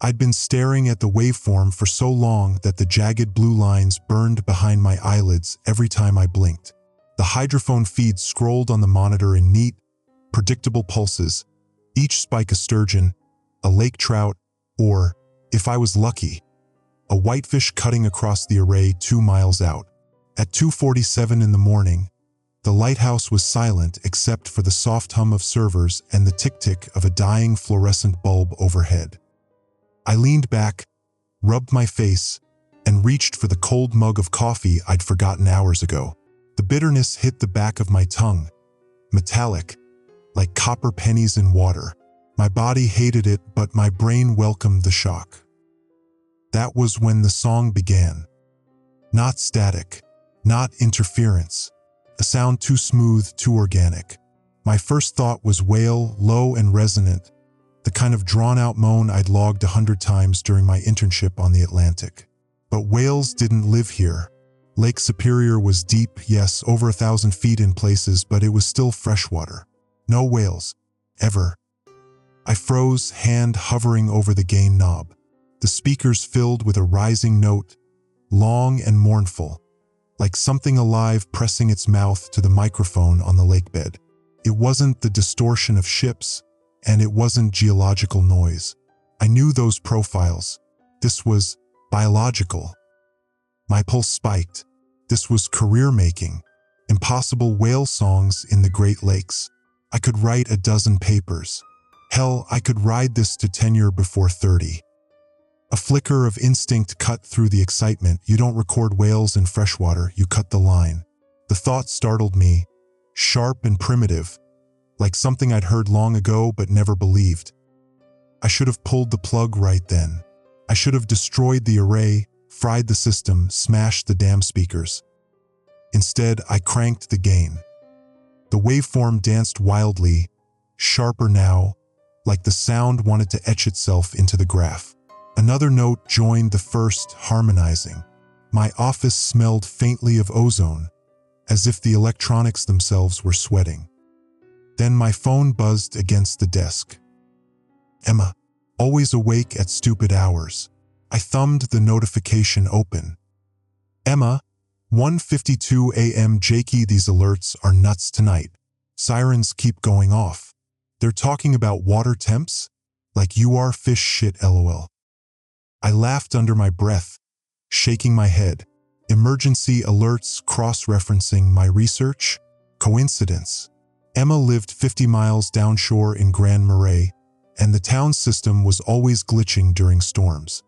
I'd been staring at the waveform for so long that the jagged blue lines burned behind my eyelids every time I blinked. The hydrophone feed scrolled on the monitor in neat, predictable pulses, each spike a sturgeon, a lake trout, or, if I was lucky, a whitefish cutting across the array 2 miles out. At 2:47 in the morning, the lighthouse was silent except for the soft hum of servers and the tick-tick of a dying fluorescent bulb overhead. I leaned back, rubbed my face, and reached for the cold mug of coffee I'd forgotten hours ago. The bitterness hit the back of my tongue, metallic, like copper pennies in water. My body hated it, but my brain welcomed the shock. That was when the song began. Not static, not interference. A sound too smooth, too organic. My first thought was wail, low and resonant, the kind of drawn-out moan I'd logged 100 times during my internship on the Atlantic. But whales didn't live here. Lake Superior was deep, yes, over 1,000 feet in places, but it was still freshwater. No whales. Ever. I froze, hand hovering over the gain knob. The speakers filled with a rising note, long and mournful, like something alive pressing its mouth to the microphone on the lakebed. It wasn't the distortion of ships, and it wasn't geological noise. I knew those profiles. This was biological. My pulse spiked. This was career-making. Impossible whale songs in the Great Lakes. I could write a dozen papers. Hell, I could ride this to tenure before 30. A flicker of instinct cut through the excitement. You don't record whales in freshwater, you cut the line. The thought startled me, sharp and primitive, like something I'd heard long ago but never believed. I should have pulled the plug right then. I should have destroyed the array, fried the system, smashed the damn speakers. Instead, I cranked the gain. The waveform danced wildly, sharper now, like the sound wanted to etch itself into the graph. Another note joined the first, harmonizing. My office smelled faintly of ozone, as if the electronics themselves were sweating. Then my phone buzzed against the desk. Emma, always awake at stupid hours. I thumbed the notification open. Emma, 1:52 a.m. Jakey, these alerts are nuts tonight. Sirens keep going off. They're talking about water temps? Like you are fish shit, lol. I laughed under my breath, shaking my head. Emergency alerts cross-referencing my research? Coincidence? Emma lived 50 miles downshore in Grand Marais, and the town system was always glitching during storms.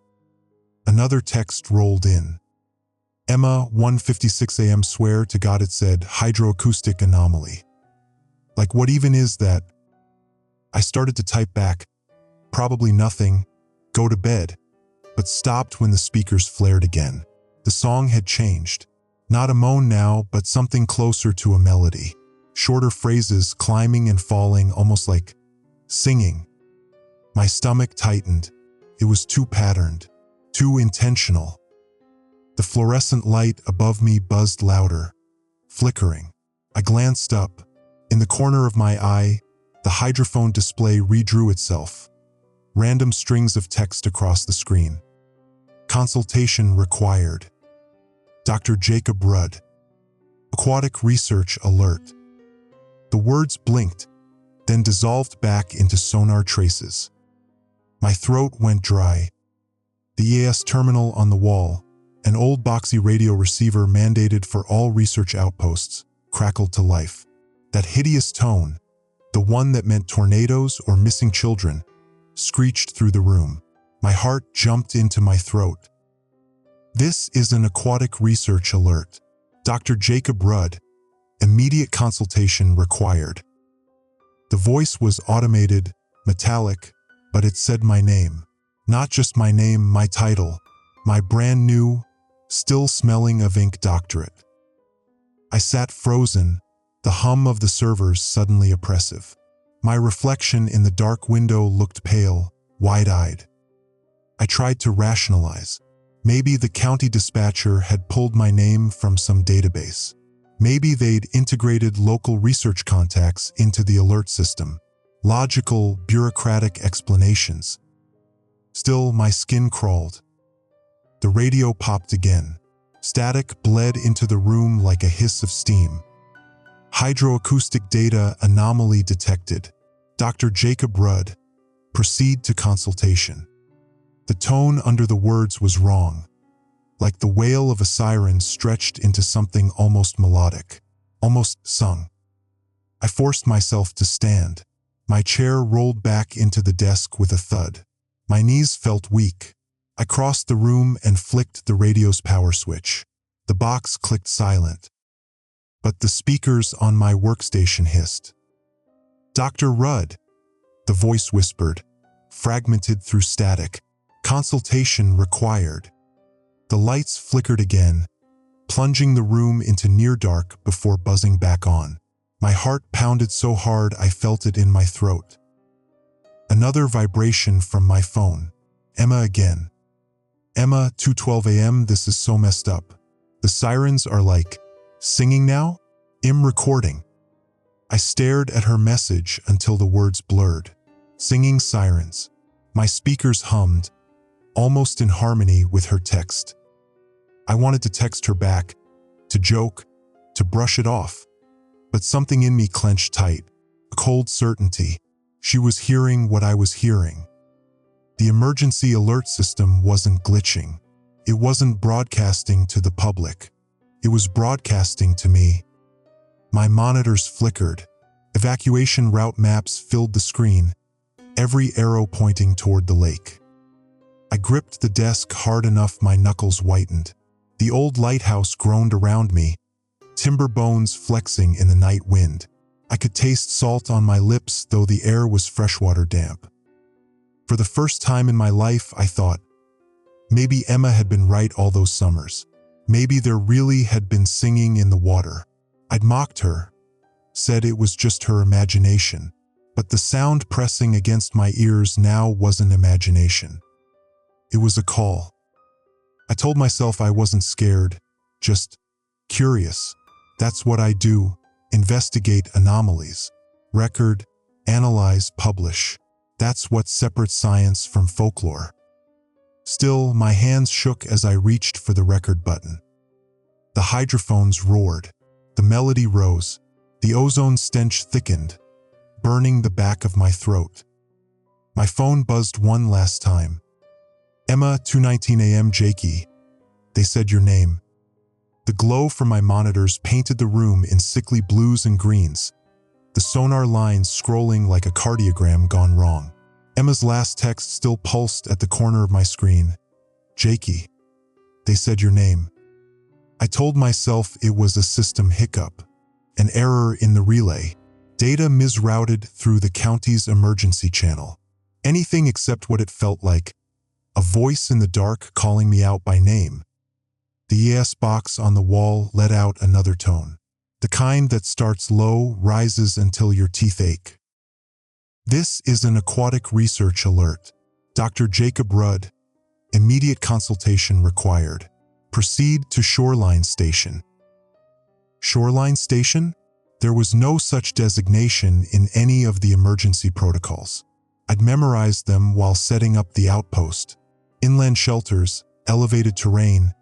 Another text rolled in. Emma, 1:56 a.m. Swear to God it said hydroacoustic anomaly. Like what even is that? I started to type back, probably nothing, go to bed, but stopped when the speakers flared again. The song had changed. Not a moan now, but something closer to a melody. Shorter phrases climbing and falling, almost like singing. My stomach tightened. It was too patterned, too intentional. The fluorescent light above me buzzed louder, flickering. I glanced up. In the corner of my eye, the hydrophone display redrew itself. Random strings of text across the screen. Consultation required. Dr. Jacob Rudd. Aquatic research alert. The words blinked, then dissolved back into sonar traces. My throat went dry. The EAS terminal on the wall, an old boxy radio receiver mandated for all research outposts, crackled to life. That hideous tone, the one that meant tornadoes or missing children, screeched through the room. My heart jumped into my throat. This is an aquatic research alert. Dr. Jacob Rudd. Immediate consultation required. The voice was automated, metallic, but it said my name. Not just my name, my title. My brand new, still smelling of ink doctorate. I sat frozen, the hum of the servers suddenly oppressive. My reflection in the dark window looked pale, wide-eyed. I tried to rationalize. Maybe the county dispatcher had pulled my name from some database. Maybe they'd integrated local research contacts into the alert system. Logical, bureaucratic explanations. Still, my skin crawled. The radio popped again. Static bled into the room like a hiss of steam. Hydroacoustic data anomaly detected. Dr. Jacob Rudd, proceed to consultation. The tone under the words was wrong, like the wail of a siren stretched into something almost melodic, almost sung. I forced myself to stand. My chair rolled back into the desk with a thud. My knees felt weak. I crossed the room and flicked the radio's power switch. The box clicked silent, but the speakers on my workstation hissed. "Dr. Rudd," the voice whispered, fragmented through static. "Consultation required." The lights flickered again, plunging the room into near dark before buzzing back on. My heart pounded so hard I felt it in my throat. Another vibration from my phone. Emma again. "Emma, 2:12 a.m. This is so messed up. The sirens are like, singing now? I'm recording." I stared at her message until the words blurred. Singing sirens. My speakers hummed, almost in harmony with her text. I wanted to text her back, to joke, to brush it off. But something in me clenched tight, a cold certainty. She was hearing what I was hearing. The emergency alert system wasn't glitching. It wasn't broadcasting to the public. It was broadcasting to me. My monitors flickered. Evacuation route maps filled the screen, every arrow pointing toward the lake. I gripped the desk hard enough my knuckles whitened. The old lighthouse groaned around me, timber bones flexing in the night wind. I could taste salt on my lips, though the air was freshwater damp. For the first time in my life, I thought, maybe Emma had been right all those summers. Maybe there really had been singing in the water. I'd mocked her, said it was just her imagination. But the sound pressing against my ears now wasn't imagination. It was a call. I told myself I wasn't scared, just curious. That's what I do, investigate anomalies, record, analyze, publish. That's what separates science from folklore. Still, my hands shook as I reached for the record button. The hydrophones roared. The melody rose. The ozone stench thickened, burning the back of my throat. My phone buzzed one last time. "Emma, 2:19 a.m. Jakey." They said your name. The glow from my monitors painted the room in sickly blues and greens, the sonar lines scrolling like a cardiogram gone wrong. Emma's last text still pulsed at the corner of my screen. "Jakey, they said your name." I told myself it was a system hiccup, an error in the relay, data misrouted through the county's emergency channel. Anything except what it felt like, a voice in the dark calling me out by name. The yes box on the wall let out another tone, the kind that starts low, rises until your teeth ache. "This is an aquatic research alert. Dr. Jacob Rudd, immediate consultation required. Proceed to Shoreline Station." Shoreline Station? There was no such designation in any of the emergency protocols. I'd memorized them while setting up the outpost. Inland shelters, elevated terrain,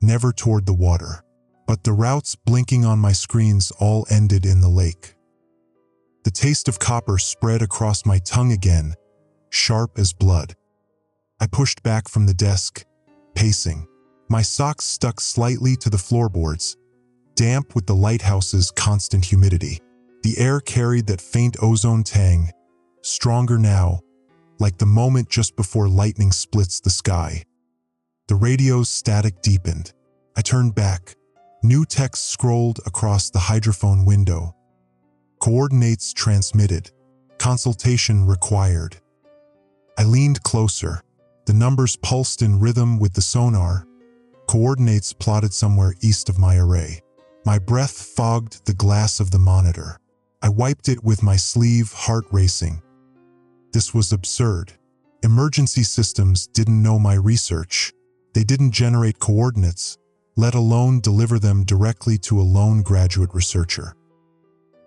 never toward the water. But the routes blinking on my screens all ended in the lake. The taste of copper spread across my tongue again, sharp as blood. I pushed back from the desk, pacing. My socks stuck slightly to the floorboards, damp with the lighthouse's constant humidity. The air carried that faint ozone tang, stronger now, like the moment just before lightning splits the sky. The radio's static deepened. I turned back. New text scrolled across the hydrophone window. Coordinates transmitted. Consultation required. I leaned closer. The numbers pulsed in rhythm with the sonar. Coordinates plotted somewhere east of my array. My breath fogged the glass of the monitor. I wiped it with my sleeve, heart racing. This was absurd. Emergency systems didn't know my research. They didn't generate coordinates, let alone deliver them directly to a lone graduate researcher.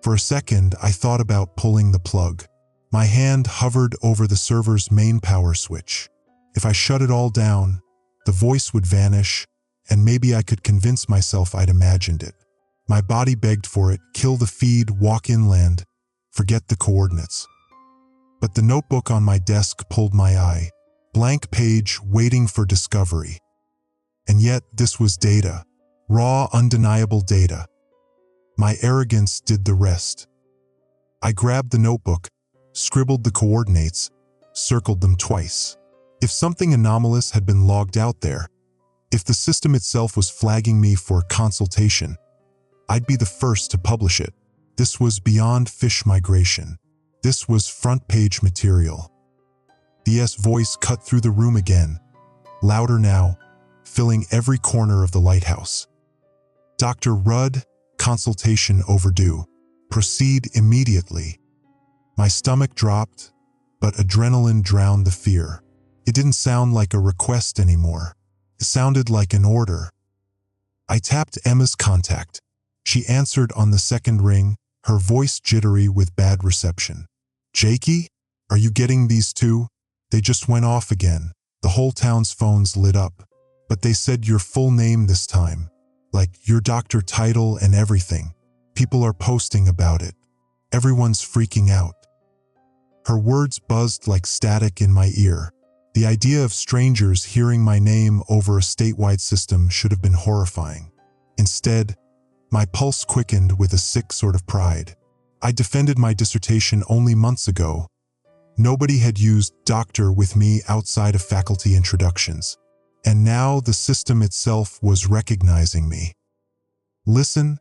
For a second, I thought about pulling the plug. My hand hovered over the server's main power switch. If I shut it all down, the voice would vanish, and maybe I could convince myself I'd imagined it. My body begged for it: kill the feed, walk inland, forget the coordinates. But the notebook on my desk pulled my eye. Blank page, waiting for discovery. And yet, this was data. Raw, undeniable data. My arrogance did the rest. I grabbed the notebook, scribbled the coordinates, circled them twice. If something anomalous had been logged out there, if the system itself was flagging me for consultation, I'd be the first to publish it. This was beyond fish migration. This was front-page material. The voice cut through the room again, louder now, filling every corner of the lighthouse. Dr. Rudd, consultation overdue. Proceed immediately. My stomach dropped, but adrenaline drowned the fear. It didn't sound like a request anymore. It sounded like an order. I tapped Emma's contact. She answered on the second ring, her voice jittery with bad reception. "Jakey, are you getting these too? They just went off again." The whole town's phones lit up, but they said your full name this time, like your doctor title and everything. People are posting about it. Everyone's freaking out. Her words buzzed like static in my ear. The idea of strangers hearing my name over a statewide system should have been horrifying. Instead, my pulse quickened with a sick sort of pride. I defended my dissertation only months ago. Nobody had used doctor with me outside of faculty introductions. And now the system itself was recognizing me. "Listen,"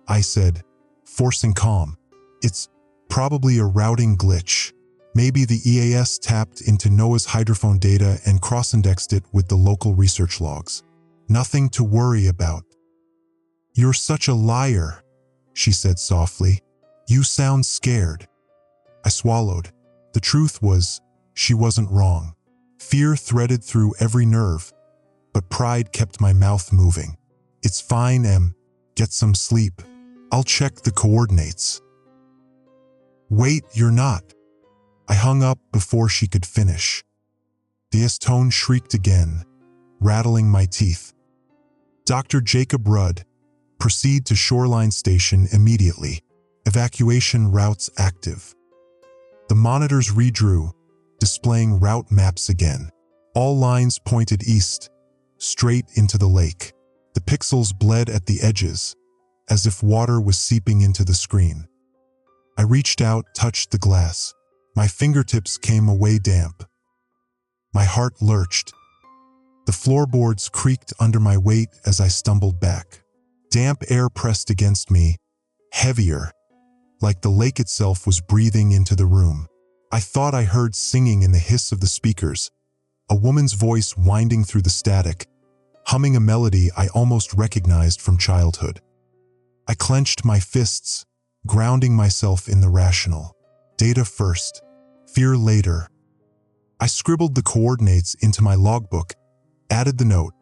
I said, forcing calm. "It's probably a routing glitch. Maybe the EAS tapped into Noah's hydrophone data and cross-indexed it with the local research logs. Nothing to worry about." "You're such a liar," she said softly. "You sound scared." I swallowed. The truth was, she wasn't wrong. Fear threaded through every nerve, but pride kept my mouth moving. "It's fine, Em. Get some sleep. I'll check the coordinates." "Wait, you're not." I hung up before she could finish. The tone shrieked again, rattling my teeth. "Dr. Jacob Rudd, proceed to Shoreline Station immediately. Evacuation routes active." The monitors redrew, displaying route maps again. All lines pointed east, straight into the lake. The pixels bled at the edges, as if water was seeping into the screen. I reached out, touched the glass. My fingertips came away damp. My heart lurched. The floorboards creaked under my weight as I stumbled back. Damp air pressed against me, heavier, like the lake itself was breathing into the room. I thought I heard singing in the hiss of the speakers, a woman's voice winding through the static, humming a melody I almost recognized from childhood. I clenched my fists, grounding myself in the rational. Data first, fear later. I scribbled the coordinates into my logbook, added the note: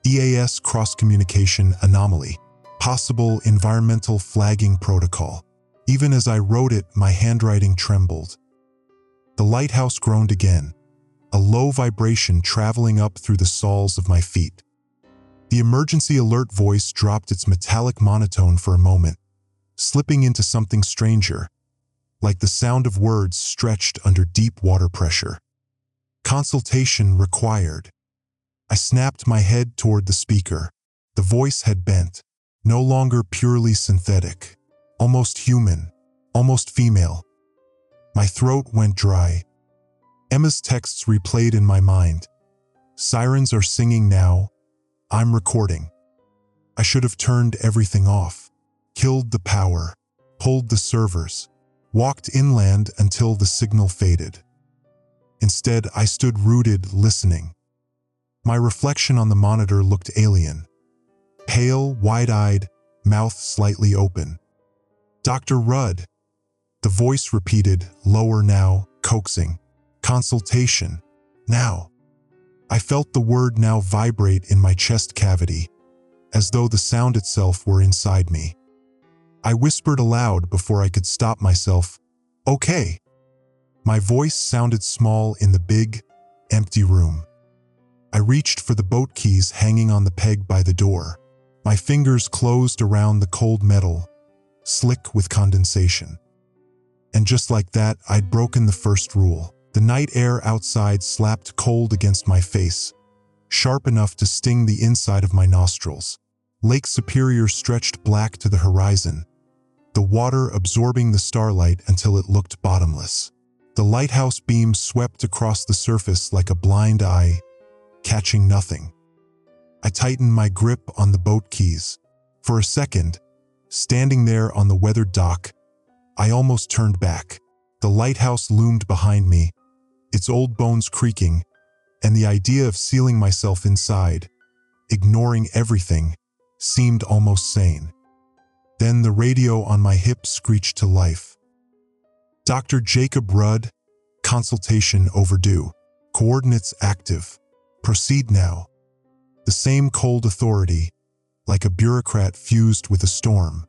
EAS cross-communication anomaly, possible environmental flagging protocol. Even as I wrote it, my handwriting trembled. The lighthouse groaned again, a low vibration traveling up through the soles of my feet. The emergency alert voice dropped its metallic monotone for a moment, slipping into something stranger, like the sound of words stretched under deep water pressure. Consultation required. I snapped my head toward the speaker. The voice had bent, no longer purely synthetic, almost human, almost female. My throat went dry. Emma's texts replayed in my mind. Sirens are singing now. I'm recording. I should have turned everything off, killed the power, pulled the servers, walked inland until the signal faded. Instead, I stood rooted, listening. My reflection on the monitor looked alien. Pale, wide-eyed, mouth slightly open. "Dr. Rudd," the voice repeated, lower now, coaxing. "Consultation. Now." I felt the word now vibrate in my chest cavity, as though the sound itself were inside me. I whispered aloud before I could stop myself, "Okay." My voice sounded small in the big, empty room. I reached for the boat keys hanging on the peg by the door. My fingers closed around the cold metal, slick with condensation. And just like that, I'd broken the first rule. The night air outside slapped cold against my face, sharp enough to sting the inside of my nostrils. Lake Superior stretched black to the horizon, the water absorbing the starlight until it looked bottomless. The lighthouse beam swept across the surface like a blind eye, catching nothing. I tightened my grip on the boat keys. For a second, standing there on the weathered dock, I almost turned back. The lighthouse loomed behind me, its old bones creaking, and the idea of sealing myself inside, ignoring everything, seemed almost sane. Then the radio on my hip screeched to life. Dr. Jacob Rudd, consultation overdue. Coordinates active. Proceed now. The same cold authority, like a bureaucrat fused with a storm.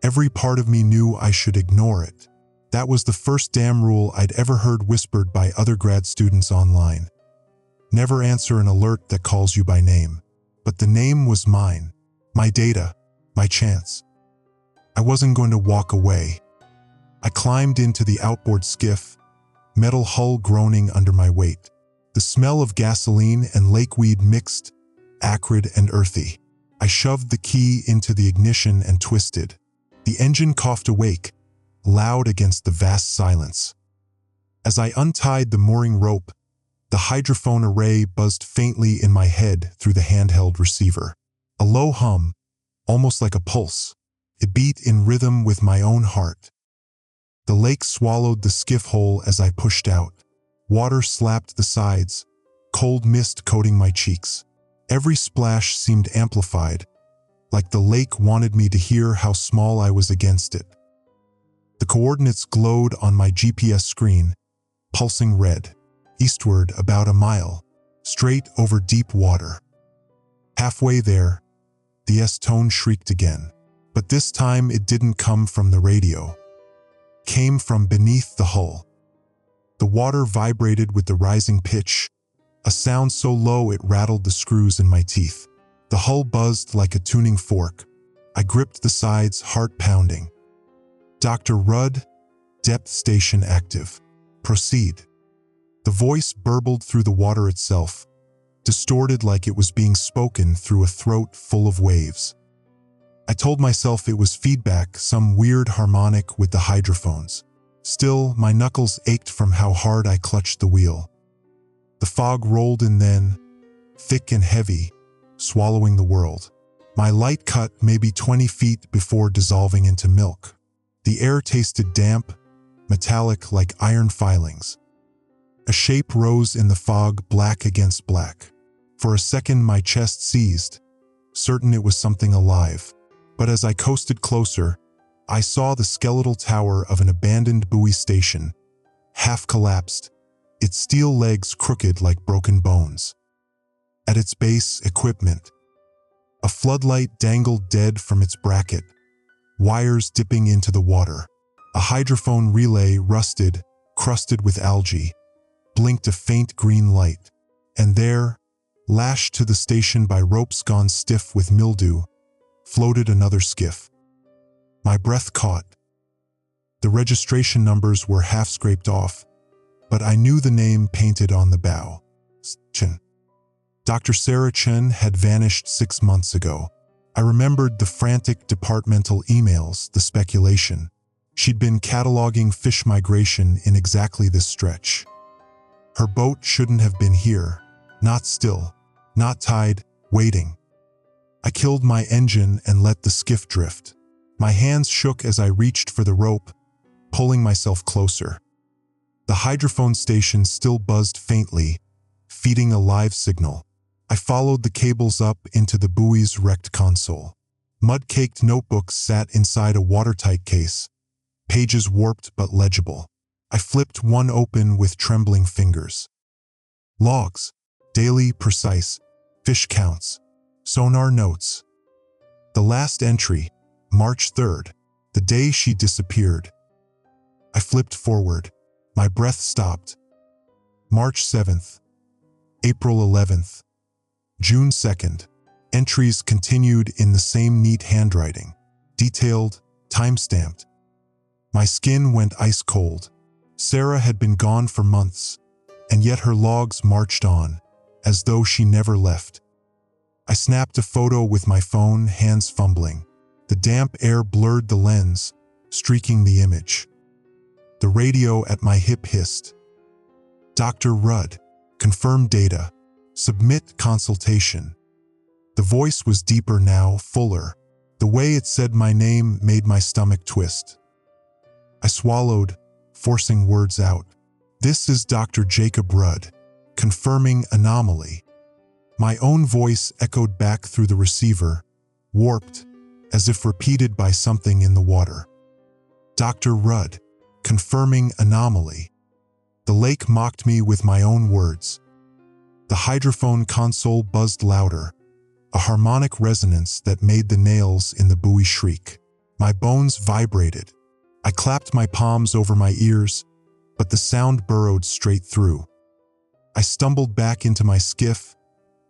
Every part of me knew I should ignore it. That was the first damn rule I'd ever heard whispered by other grad students online. Never answer an alert that calls you by name. But the name was mine. My data. My chance. I wasn't going to walk away. I climbed into the outboard skiff, metal hull groaning under my weight. The smell of gasoline and lakeweed mixed, acrid and earthy. I shoved the key into the ignition and twisted. The engine coughed awake, loud against the vast silence. As I untied the mooring rope, the hydrophone array buzzed faintly in my head through the handheld receiver. A low hum, almost like a pulse. It beat in rhythm with my own heart. The lake swallowed the skiff hole as I pushed out. Water slapped the sides, cold mist coating my cheeks. Every splash seemed amplified, like the lake wanted me to hear how small I was against it. The coordinates glowed on my GPS screen, pulsing red. Eastward about a mile, straight over deep water. Halfway there, the S-tone shrieked again. But this time it didn't come from the radio. It came from beneath the hull. The water vibrated with the rising pitch, a sound so low it rattled the screws in my teeth. The hull buzzed like a tuning fork. I gripped the sides, heart pounding. Dr. Rudd, depth station active. Proceed. The voice burbled through the water itself, distorted like it was being spoken through a throat full of waves. I told myself it was feedback, some weird harmonic with the hydrophones. Still, my knuckles ached from how hard I clutched the wheel. The fog rolled in then, thick and heavy, swallowing the world. My light cut maybe 20 feet before dissolving into milk. The air tasted damp, metallic like iron filings. A shape rose in the fog, black against black. For a second my chest seized, certain it was something alive. But as I coasted closer, I saw the skeletal tower of an abandoned buoy station, half collapsed, its steel legs crooked like broken bones. At its base, equipment. A floodlight dangled dead from its bracket, wires dipping into the water. A hydrophone relay, rusted, crusted with algae, blinked a faint green light. And there, lashed to the station by ropes gone stiff with mildew, floated another skiff. My breath caught. The registration numbers were half scraped off, but I knew the name painted on the bow. Chen. Dr. Sarah Chen had vanished 6 months ago. I remembered the frantic departmental emails, the speculation. She'd been cataloging fish migration in exactly this stretch. Her boat shouldn't have been here, not still, not tied, waiting. I killed my engine and let the skiff drift. My hands shook as I reached for the rope, pulling myself closer. The hydrophone station still buzzed faintly, feeding a live signal. I followed the cables up into the buoy's wrecked console. Mud-caked notebooks sat inside a watertight case, pages warped but legible. I flipped one open with trembling fingers. Logs, daily, precise, fish counts, sonar notes. The last entry, March 3rd, the day she disappeared. I flipped forward. My breath stopped. March 7th, April 11th. June 2nd. Entries continued in the same neat handwriting. Detailed, time-stamped. My skin went ice cold. Sarah had been gone for months, and yet her logs marched on, as though she never left. I snapped a photo with my phone, hands fumbling. The damp air blurred the lens, streaking the image. The radio at my hip hissed. Dr. Rudd, confirm data. Submit consultation. The voice was deeper now, fuller. The way it said my name made my stomach twist. I swallowed, forcing words out. This is Dr. Jacob Rudd, confirming anomaly. My own voice echoed back through the receiver, warped, as if repeated by something in the water. Dr. Rudd, confirming anomaly. The lake mocked me with my own words. The hydrophone console buzzed louder, a harmonic resonance that made the nails in the buoy shriek. My bones vibrated. I clapped my palms over my ears, but the sound burrowed straight through. I stumbled back into my skiff,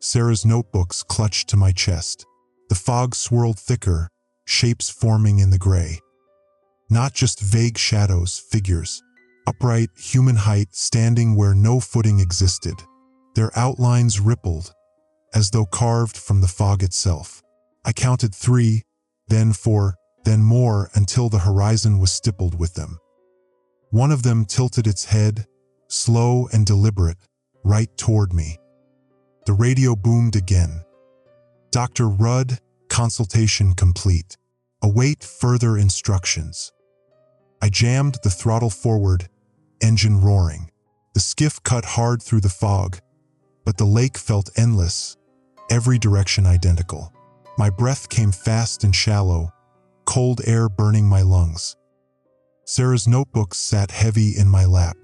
Sarah's notebooks clutched to my chest. The fog swirled thicker, shapes forming in the gray. Not just vague shadows, figures. Upright, human height, standing where no footing existed. Their outlines rippled, as though carved from the fog itself. I counted 3, then 4, then more until the horizon was stippled with them. One of them tilted its head, slow and deliberate, right toward me. The radio boomed again. Dr. Rudd, consultation complete. Await further instructions. I jammed the throttle forward, engine roaring. The skiff cut hard through the fog, but the lake felt endless, every direction identical. My breath came fast and shallow, cold air burning my lungs. Sarah's notebooks sat heavy in my lap.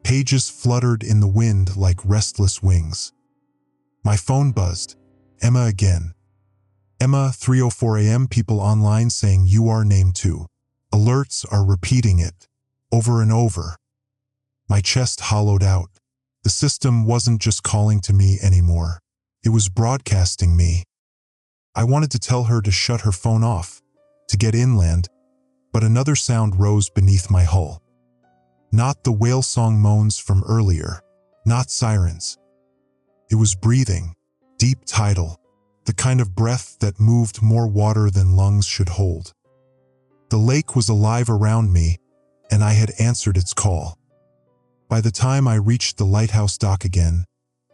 Pages fluttered in the wind like restless wings. My phone buzzed. Emma again. Emma, 3:04 a.m. People online saying you are named too. Alerts are repeating it, over and over. My chest hollowed out. The system wasn't just calling to me anymore. It was broadcasting me. I wanted to tell her to shut her phone off, to get inland, but another sound rose beneath my hull. Not the whale song moans from earlier, not sirens. It was breathing, deep tidal, the kind of breath that moved more water than lungs should hold. The lake was alive around me, and I had answered its call. By the time I reached the lighthouse dock again,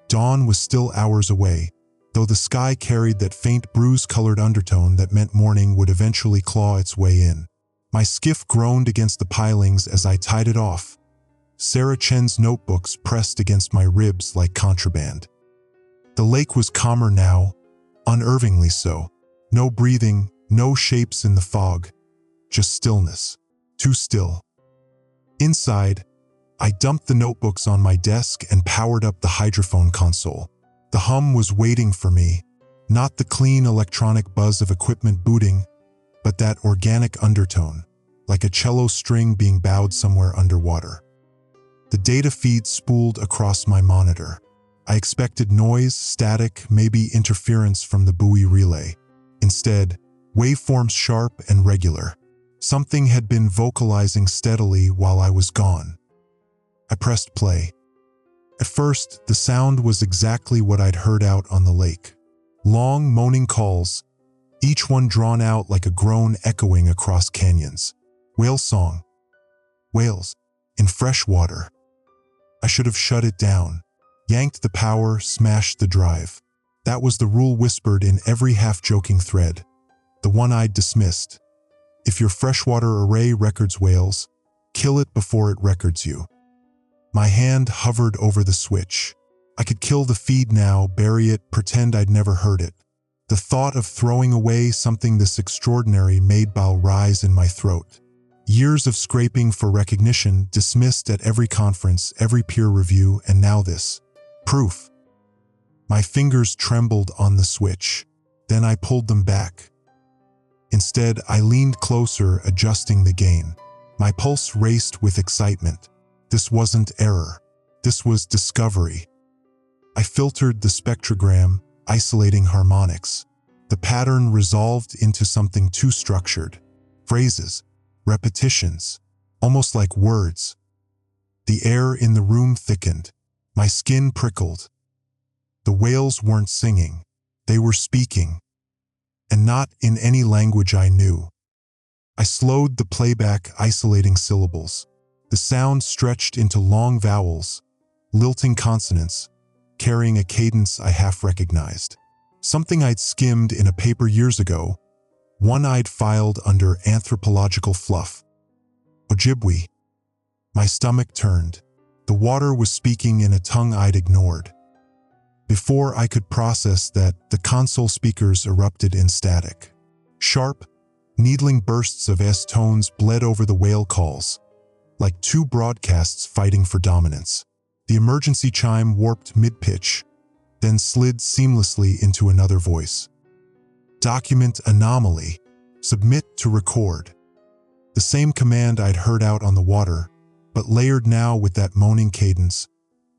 dawn was still hours away, though the sky carried that faint bruise-colored undertone that meant morning would eventually claw its way in. My skiff groaned against the pilings as I tied it off. Sarah Chen's notebooks pressed against my ribs like contraband. The lake was calmer now, unnervingly so. No breathing, no shapes in the fog, just stillness. Too still. Inside, I dumped the notebooks on my desk and powered up the hydrophone console. The hum was waiting for me, not the clean electronic buzz of equipment booting, but that organic undertone, like a cello string being bowed somewhere underwater. The data feed spooled across my monitor. I expected noise, static, maybe interference from the buoy relay. Instead, waveforms sharp and regular. Something had been vocalizing steadily while I was gone. I pressed play. At first, the sound was exactly what I'd heard out on the lake. Long, moaning calls, each one drawn out like a groan echoing across canyons. Whale song. Whales. In fresh water. I should have shut it down. Yanked the power, smashed the drive. That was the rule whispered in every half-joking thread. The one I'd dismissed. If your freshwater array records whales, kill it before it records you. My hand hovered over the switch. I could kill the feed now, bury it, pretend I'd never heard it. The thought of throwing away something this extraordinary made bile rise in my throat. Years of scraping for recognition, dismissed at every conference, every peer review, and now this. Proof. My fingers trembled on the switch. Then I pulled them back. Instead, I leaned closer, adjusting the gain. My pulse raced with excitement. This wasn't error. This was discovery. I filtered the spectrogram, isolating harmonics. The pattern resolved into something too structured. Phrases, repetitions, almost like words. The air in the room thickened. My skin prickled. The whales weren't singing. They were speaking. And not in any language I knew. I slowed the playback, isolating syllables. The sound stretched into long vowels, lilting consonants, carrying a cadence I half recognized. Something I'd skimmed in a paper years ago, one I'd filed under anthropological fluff. Ojibwe. My stomach turned. The water was speaking in a tongue I'd ignored. Before I could process that, the console speakers erupted in static. Sharp, needling bursts of S-tones bled over the whale calls, like two broadcasts fighting for dominance. The emergency chime warped mid-pitch, then slid seamlessly into another voice. Document anomaly. Submit to record. The same command I'd heard out on the water, but layered now with that moaning cadence,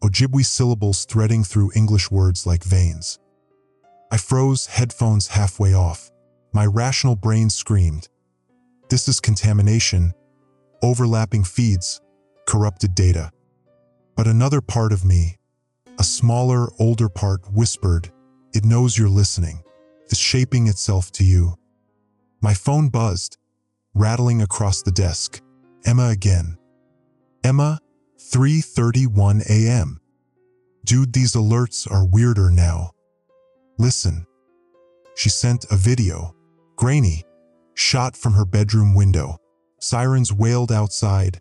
Ojibwe syllables threading through English words like veins. I froze, headphones halfway off. My rational brain screamed, "This is contamination, overlapping feeds, corrupted data." But another part of me, a smaller, older part, whispered, "It knows you're listening. It's shaping itself to you." My phone buzzed, rattling across the desk. Emma again. Emma, 3:31 a.m. Dude, these alerts are weirder now. Listen. She sent a video, grainy, shot from her bedroom window. Sirens wailed outside,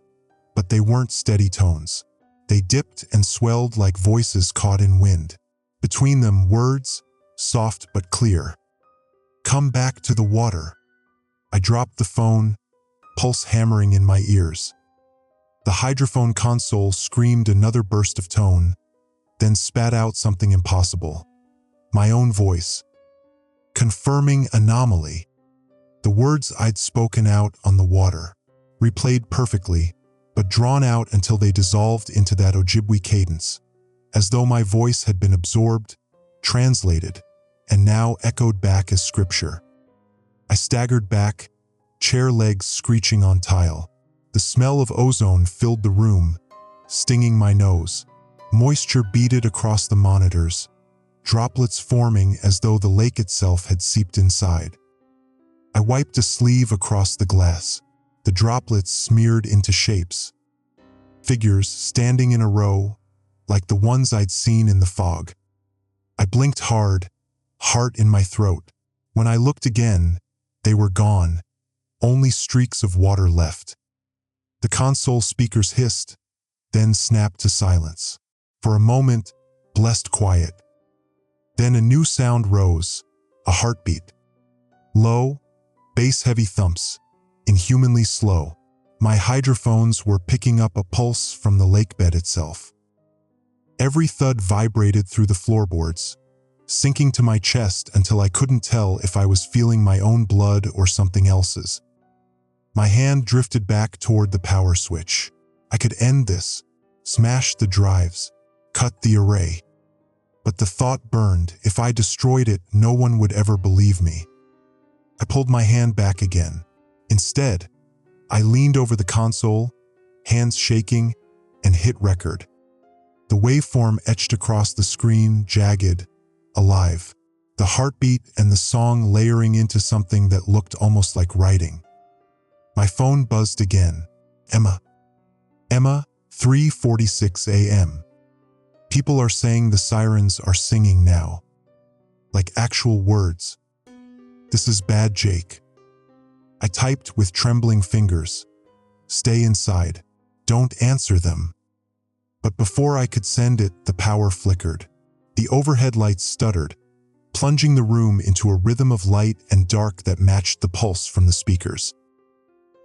but they weren't steady tones. They dipped and swelled like voices caught in wind. Between them, words, soft but clear. "Come back to the water." I dropped the phone, pulse hammering in my ears. The hydrophone console screamed another burst of tone, then spat out something impossible. My own voice. Confirming anomaly. The words I'd spoken out on the water, replayed perfectly, but drawn out until they dissolved into that Ojibwe cadence, as though my voice had been absorbed, translated, and now echoed back as scripture. I staggered back, chair legs screeching on tile. The smell of ozone filled the room, stinging my nose. Moisture beaded across the monitors, droplets forming as though the lake itself had seeped inside. I wiped a sleeve across the glass. The droplets smeared into shapes. Figures standing in a row, like the ones I'd seen in the fog. I blinked hard, heart in my throat. When I looked again, they were gone, only streaks of water left. The console speakers hissed, then snapped to silence. For a moment, blessed quiet. Then a new sound rose, a heartbeat. Low, bass-heavy thumps, inhumanly slow. My hydrophones were picking up a pulse from the lakebed itself. Every thud vibrated through the floorboards, sinking to my chest until I couldn't tell if I was feeling my own blood or something else's. My hand drifted back toward the power switch. I could end this, smash the drives, cut the array. But the thought burned, if I destroyed it, no one would ever believe me. I pulled my hand back again. Instead, I leaned over the console, hands shaking, and hit record. The waveform etched across the screen, jagged, alive. The heartbeat and the song layering into something that looked almost like writing. My phone buzzed again. Emma. Emma, 3:46 a.m. People are saying the sirens are singing now. Like actual words. This is bad, Jake. I typed with trembling fingers. Stay inside. Don't answer them. But before I could send it, the power flickered. The overhead lights stuttered, plunging the room into a rhythm of light and dark that matched the pulse from the speakers.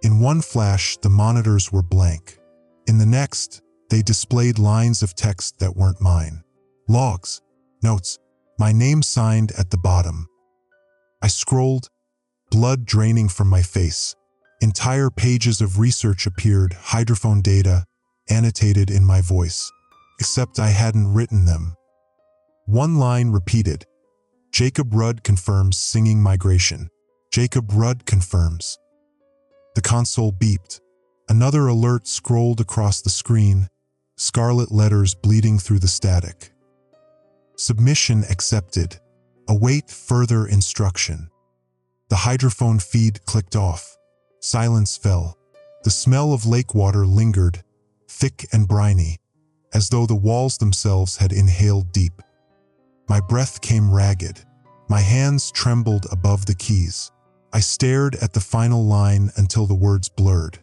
In one flash, the monitors were blank. In the next, they displayed lines of text that weren't mine. Logs, notes, my name signed at the bottom. I scrolled, blood draining from my face. Entire pages of research appeared, hydrophone data, annotated in my voice. Except I hadn't written them. One line repeated. Jacob Rudd confirms singing migration. Jacob Rudd confirms. The console beeped. Another alert scrolled across the screen, scarlet letters bleeding through the static. Submission accepted. Await further instruction. The hydrophone feed clicked off. Silence fell. The smell of lake water lingered, thick and briny, as though the walls themselves had inhaled deep. My breath came ragged. My hands trembled above the keys. I stared at the final line until the words blurred.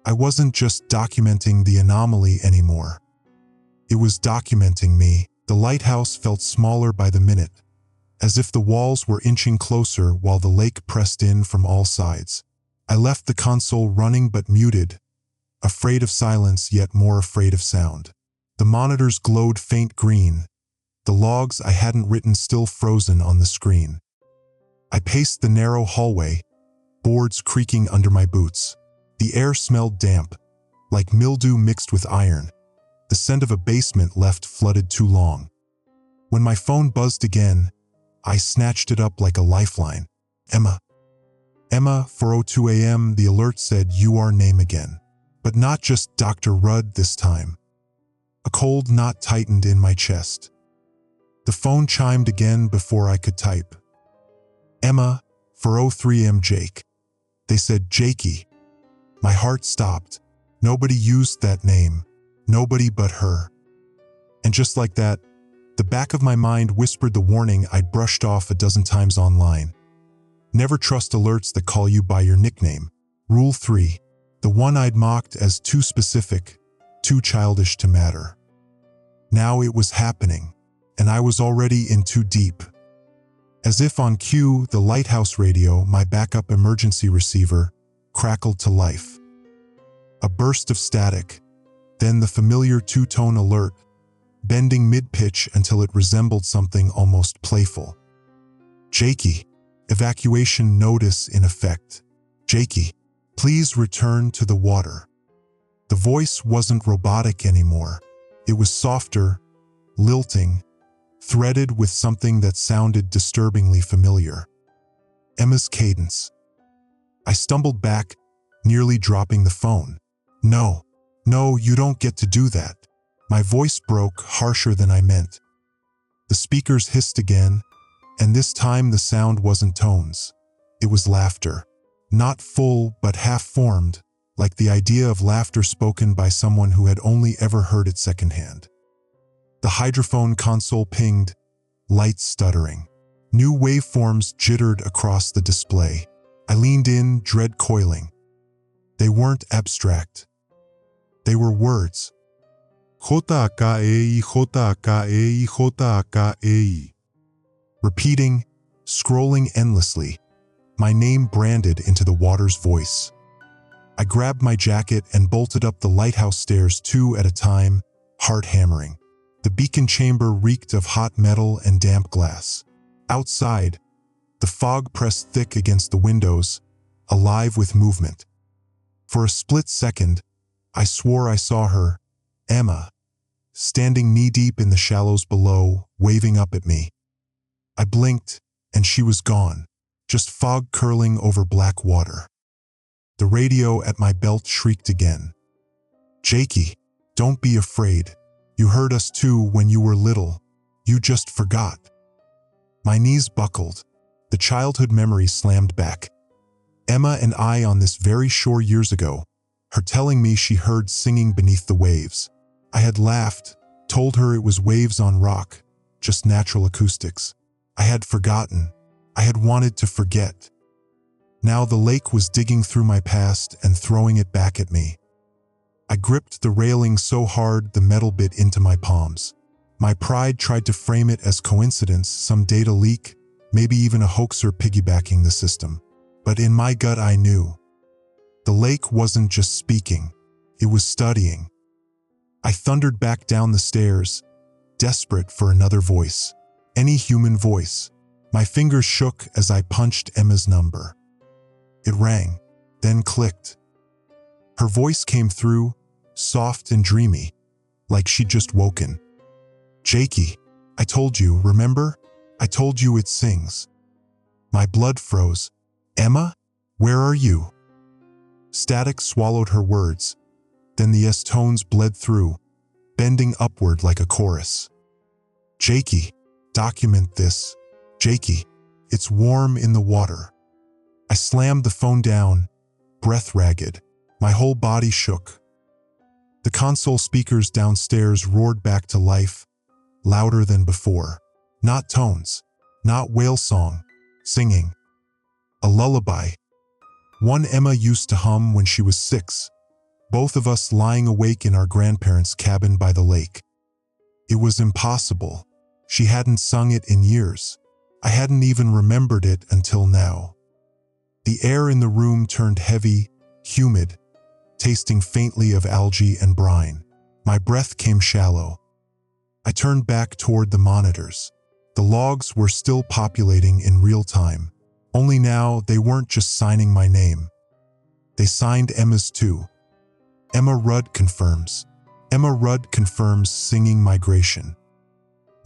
I wasn't just documenting the anomaly anymore. It was documenting me. The lighthouse felt smaller by the minute, as if the walls were inching closer while the lake pressed in from all sides. I left the console running but muted, afraid of silence yet more afraid of sound. The monitors glowed faint green, the logs I hadn't written still frozen on the screen. I paced the narrow hallway, boards creaking under my boots. The air smelled damp, like mildew mixed with iron. The scent of a basement left flooded too long. When my phone buzzed again, I snatched it up like a lifeline. Emma. Emma, 4:02 a.m. The alert said UR name again. But not just Dr. Rudd this time. A cold knot tightened in my chest. The phone chimed again before I could type. Emma, 4:03 a.m. Jake. They said Jakey. My heart stopped. Nobody used that name. Nobody but her. And just like that, the back of my mind whispered the warning I'd brushed off a dozen times online. Never trust alerts that call you by your nickname. Rule 3. The one I'd mocked as too specific, too childish to matter. Now it was happening, and I was already in too deep. As if on cue, the lighthouse radio, my backup emergency receiver, crackled to life. A burst of static, then the familiar two-tone alert, bending mid-pitch until it resembled something almost playful. Jakey, evacuation notice in effect. Jakey, please return to the water. The voice wasn't robotic anymore. It was softer, lilting, threaded with something that sounded disturbingly familiar. Emma's cadence. I stumbled back, nearly dropping the phone. No, you don't get to do that. My voice broke harsher than I meant. The speakers hissed again, and this time the sound wasn't tones. It was laughter. Not full, but half-formed, like the idea of laughter spoken by someone who had only ever heard it secondhand. The hydrophone console pinged, lights stuttering. New waveforms jittered across the display. I leaned in, dread coiling. They weren't abstract. They were words. J-A-E, J-A-E, J-A-E. Repeating, scrolling endlessly, my name branded into the water's voice. I grabbed my jacket and bolted up the lighthouse stairs 2 at a time, heart hammering. The beacon chamber reeked of hot metal and damp glass. Outside, the fog pressed thick against the windows, alive with movement. For a split second, I swore I saw her, Emma, standing knee-deep in the shallows below, waving up at me. I blinked, and she was gone, just fog curling over black water. The radio at my belt shrieked again. Jakey, don't be afraid. You heard us too when you were little. You just forgot. My knees buckled. The childhood memory slammed back. Emma and I on this very shore years ago, her telling me she heard singing beneath the waves. I had laughed, told her it was waves on rock, just natural acoustics. I had forgotten. I had wanted to forget. Now the lake was digging through my past and throwing it back at me. I gripped the railing so hard the metal bit into my palms. My pride tried to frame it as coincidence, some data leak, maybe even a hoaxer piggybacking the system. But in my gut I knew. The lake wasn't just speaking, it was studying. I thundered back down the stairs, desperate for another voice. Any human voice. My fingers shook as I punched Emma's number. It rang, then clicked. Her voice came through, soft and dreamy, like she'd just woken. Jakey, I told you, remember? I told you it sings." My blood froze. "Emma? Where are you?" Static swallowed her words. Then the S tones bled through, bending upward like a chorus. "Jakey, document this. Jakey, it's warm in the water." I slammed the phone down, breath ragged. My whole body shook. The console speakers downstairs roared back to life, louder than before. Not tones, not whale song, singing. A lullaby. One Emma used to hum when she was 6, both of us lying awake in our grandparents' cabin by the lake. It was impossible. She hadn't sung it in years. I hadn't even remembered it until now. The air in the room turned heavy, humid, tasting faintly of algae and brine. My breath came shallow. I turned back toward the monitors. The logs were still populating in real time. Only now they weren't just signing my name. They signed Emma's too. Emma Rudd confirms. Emma Rudd confirms singing migration.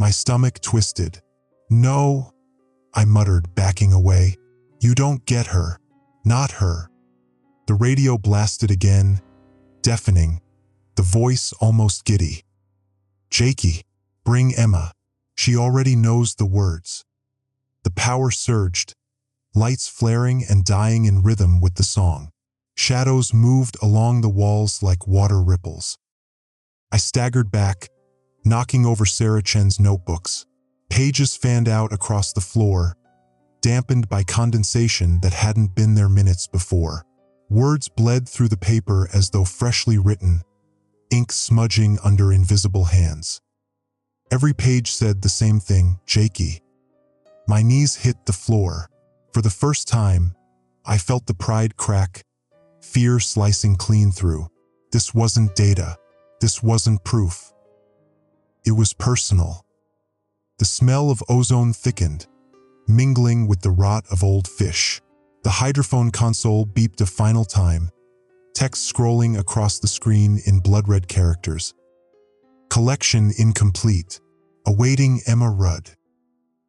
My stomach twisted. "No," I muttered, backing away. "You don't get her. Not her." The radio blasted again, deafening, the voice almost giddy. "Jakey, bring Emma. She already knows the words." The power surged, lights flaring and dying in rhythm with the song. Shadows moved along the walls like water ripples. I staggered back, knocking over Sarah Chen's notebooks. Pages fanned out across the floor, dampened by condensation that hadn't been there minutes before. Words bled through the paper as though freshly written, ink smudging under invisible hands. Every page said the same thing, "Jakey." My knees hit the floor. For the first time, I felt the pride crack, fear slicing clean through. This wasn't data. This wasn't proof. It was personal. The smell of ozone thickened, mingling with the rot of old fish. The hydrophone console beeped a final time, text scrolling across the screen in blood-red characters. Collection incomplete. Awaiting Emma Rudd.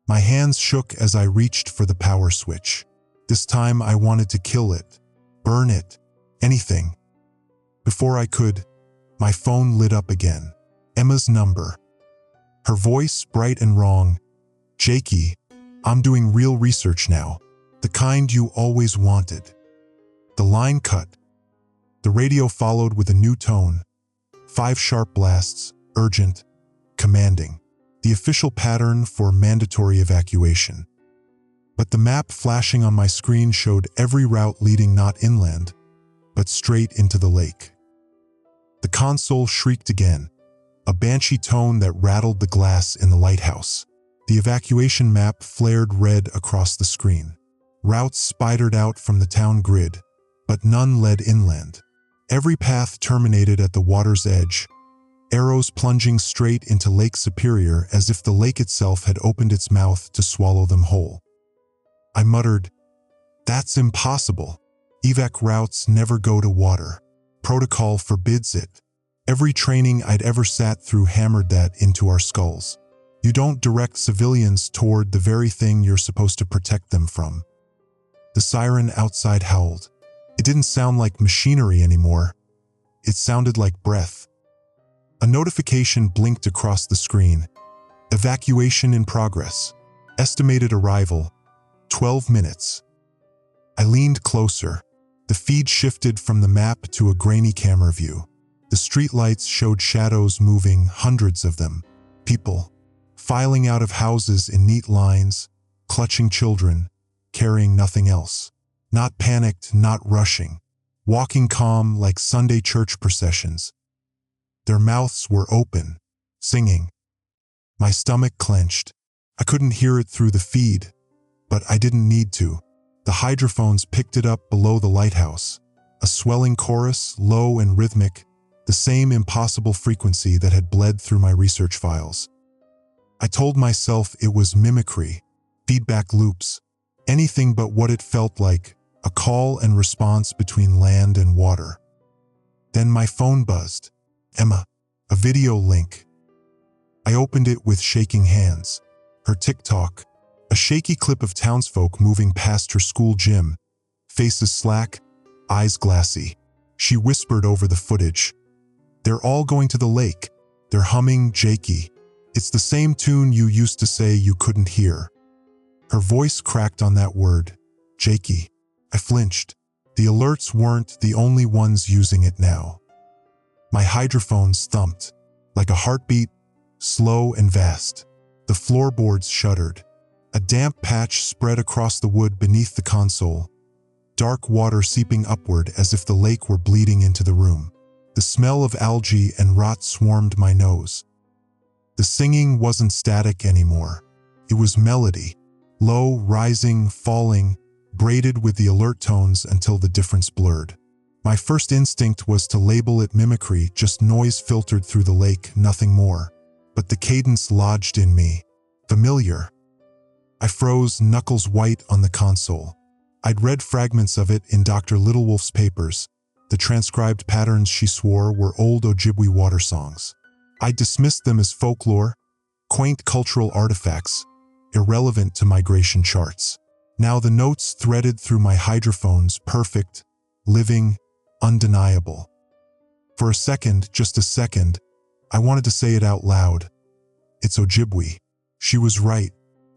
My hands shook as I reached for the power switch. This time I wanted to kill it, burn it, anything. Before I could, my phone lit up again. Emma's number. Her voice bright and wrong. "Jakey, I'm doing real research now. The kind you always wanted." The line cut. The radio followed with a new tone. 5 sharp blasts, urgent, commanding. The official pattern for mandatory evacuation. But the map flashing on my screen showed every route leading not inland, but straight into the lake. The console shrieked again, a banshee tone that rattled the glass in the lighthouse. The evacuation map flared red across the screen. Routes spidered out from the town grid, but none led inland. Every path terminated at the water's edge, arrows plunging straight into Lake Superior as if the lake itself had opened its mouth to swallow them whole. I muttered, "That's impossible. Evac routes never go to water. Protocol forbids it." Every training I'd ever sat through hammered that into our skulls. You don't direct civilians toward the very thing you're supposed to protect them from. The siren outside howled. It didn't sound like machinery anymore. It sounded like breath. A notification blinked across the screen. Evacuation in progress. Estimated arrival, 12 minutes. I leaned closer. The feed shifted from the map to a grainy camera view. The streetlights showed shadows moving, hundreds of them. People, filing out of houses in neat lines, clutching children, carrying nothing else. Not panicked, not rushing. Walking calm like Sunday church processions. Their mouths were open, singing. My stomach clenched. I couldn't hear it through the feed, but I didn't need to. The hydrophones picked it up below the lighthouse. A swelling chorus, low and rhythmic, the same impossible frequency that had bled through my research files. I told myself it was mimicry, feedback loops, anything but what it felt like, a call and response between land and water. Then my phone buzzed. "Emma, a video link." I opened it with shaking hands. Her TikTok, a shaky clip of townsfolk moving past her school gym, faces slack, eyes glassy. She whispered over the footage. "They're all going to the lake. They're humming Jakey. It's the same tune you used to say you couldn't hear." Her voice cracked on that word, Jakey. I flinched. The alerts weren't the only ones using it now. My hydrophones thumped, like a heartbeat, slow and vast. The floorboards shuddered. A damp patch spread across the wood beneath the console, dark water seeping upward as if the lake were bleeding into the room. The smell of algae and rot swarmed my nose. The singing wasn't static anymore. It was melody, low, rising, falling, braided with the alert tones until the difference blurred. My first instinct was to label it mimicry, just noise filtered through the lake, nothing more. But the cadence lodged in me. Familiar. I froze, knuckles white on the console. I'd read fragments of it in Dr. Littlewolf's papers. The transcribed patterns, she swore, were old Ojibwe water songs. I dismissed them as folklore, quaint cultural artifacts, irrelevant to migration charts. Now the notes threaded through my hydrophones, perfect, living, undeniable. For a second, just a second, I wanted to say it out loud. It's Ojibwe. She was right.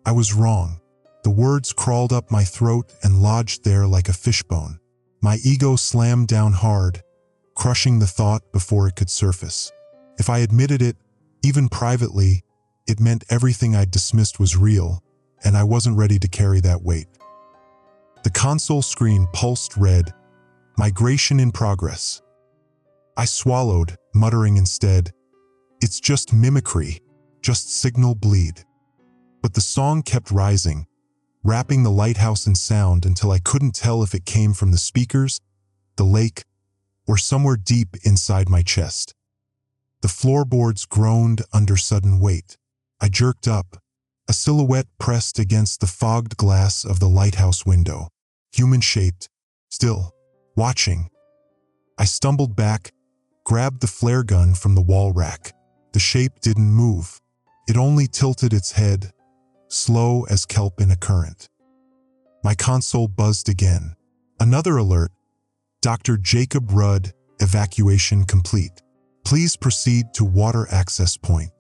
I was wrong. The words crawled up my throat and lodged there like a fishbone. My ego slammed down hard, crushing the thought before it could surface. If I admitted it, even privately, it meant everything I'd dismissed was real, and I wasn't ready to carry that weight. The console screen pulsed red, migration in progress. I swallowed, muttering instead, "It's just mimicry, just signal bleed." But the song kept rising, wrapping the lighthouse in sound until I couldn't tell if it came from the speakers, the lake, or somewhere deep inside my chest. The floorboards groaned under sudden weight. I jerked up, a silhouette pressed against the fogged glass of the lighthouse window, human-shaped, still, watching. I stumbled back, grabbed the flare gun from the wall rack. The shape didn't move. It only tilted its head, slow as kelp in a current. My console buzzed again. Another alert. Dr. Jacob Rudd, evacuation complete. Please proceed to water access point.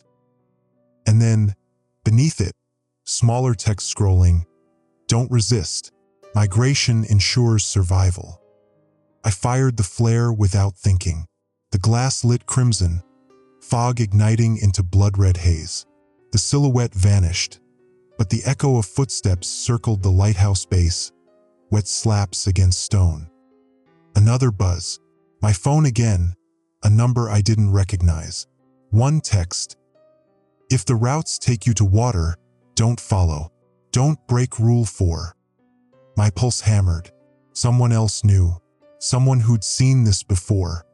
And then, beneath it, smaller text scrolling, don't resist. Migration ensures survival. I fired the flare without thinking. The glass lit crimson, fog igniting into blood-red haze. The silhouette vanished, but the echo of footsteps circled the lighthouse base, wet slaps against stone. Another buzz. My phone again, a number I didn't recognize. One text. If the routes take you to water, don't follow. Don't break Rule 4. My pulse hammered. Someone else knew. Someone who'd seen this before.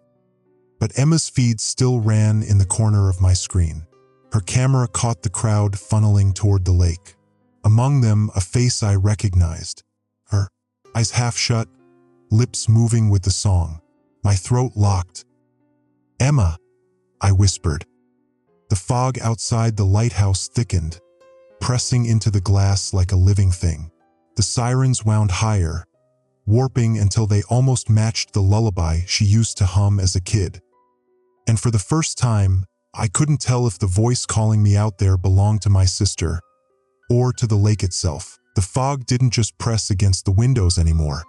But Emma's feed still ran in the corner of my screen. Her camera caught the crowd funneling toward the lake. Among them, a face I recognized. Her eyes half shut, lips moving with the song. My throat locked. "Emma," I whispered. The fog outside the lighthouse thickened, pressing into the glass like a living thing. The sirens wound higher, warping until they almost matched the lullaby she used to hum as a kid. And for the first time, I couldn't tell if the voice calling me out there belonged to my sister or to the lake itself. The fog didn't just press against the windows anymore.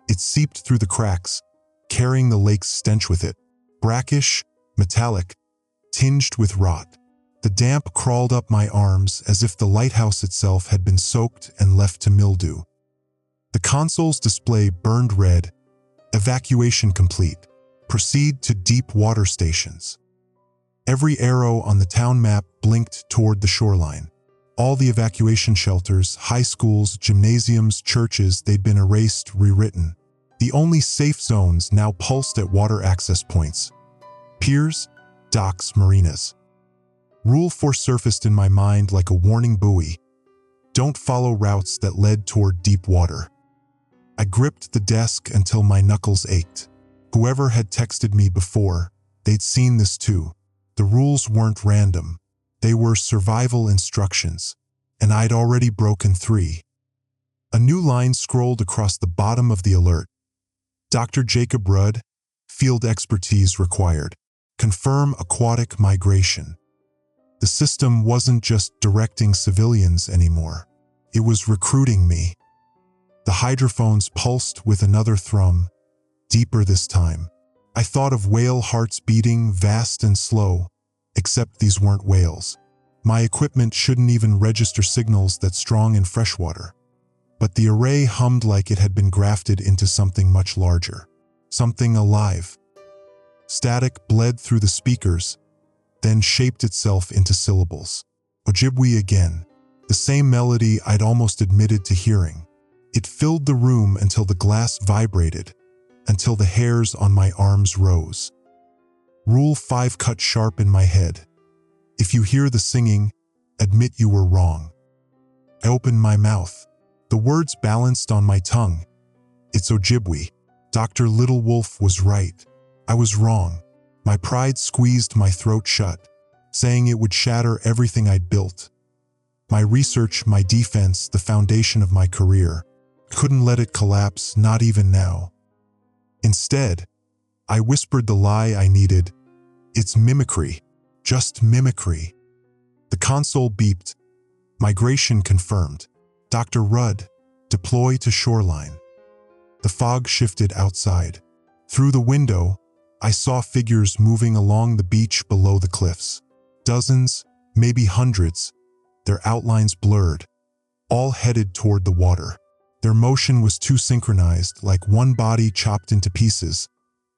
It seeped through the cracks, carrying the lake's stench with it. Brackish, metallic, tinged with rot. The damp crawled up my arms as if the lighthouse itself had been soaked and left to mildew. The console's display burned red. Evacuation complete. Proceed to deep water stations. Every arrow on the town map blinked toward the shoreline. All the evacuation shelters, high schools, gymnasiums, churches, they'd been erased, rewritten. The only safe zones now pulsed at water access points. Piers, docks, marinas. Rule 4 surfaced in my mind like a warning buoy. Don't follow routes that led toward deep water. I gripped the desk until my knuckles ached. Whoever had texted me before, they'd seen this too. The rules weren't random. They were survival instructions, and I'd already broken 3. A new line scrolled across the bottom of the alert. Dr. Jacob Rudd, field expertise required. Confirm aquatic migration. The system wasn't just directing civilians anymore. It was recruiting me. The hydrophones pulsed with another thrum, deeper this time. I thought of whale hearts beating, vast and slow, except these weren't whales. My equipment shouldn't even register signals that strong in freshwater. But the array hummed like it had been grafted into something much larger. Something alive. Static bled through the speakers, then shaped itself into syllables. Ojibwe again, the same melody I'd almost admitted to hearing. It filled the room until the glass vibrated, until the hairs on my arms rose. Rule 5 cut sharp in my head. If you hear the singing, admit you were wrong. I opened my mouth. The words balanced on my tongue. It's Ojibwe. Dr. Little Wolf was right. I was wrong. My pride squeezed my throat shut, saying it would shatter everything I'd built. My research, my defense, the foundation of my career. Couldn't let it collapse, not even now. Instead, I whispered the lie I needed. It's mimicry. Just mimicry. The console beeped. Migration confirmed. Dr. Rudd, deploy to shoreline. The fog shifted outside. Through the window, I saw figures moving along the beach below the cliffs. Dozens, maybe hundreds, their outlines blurred, all headed toward the water. Their motion was too synchronized, like one body chopped into pieces,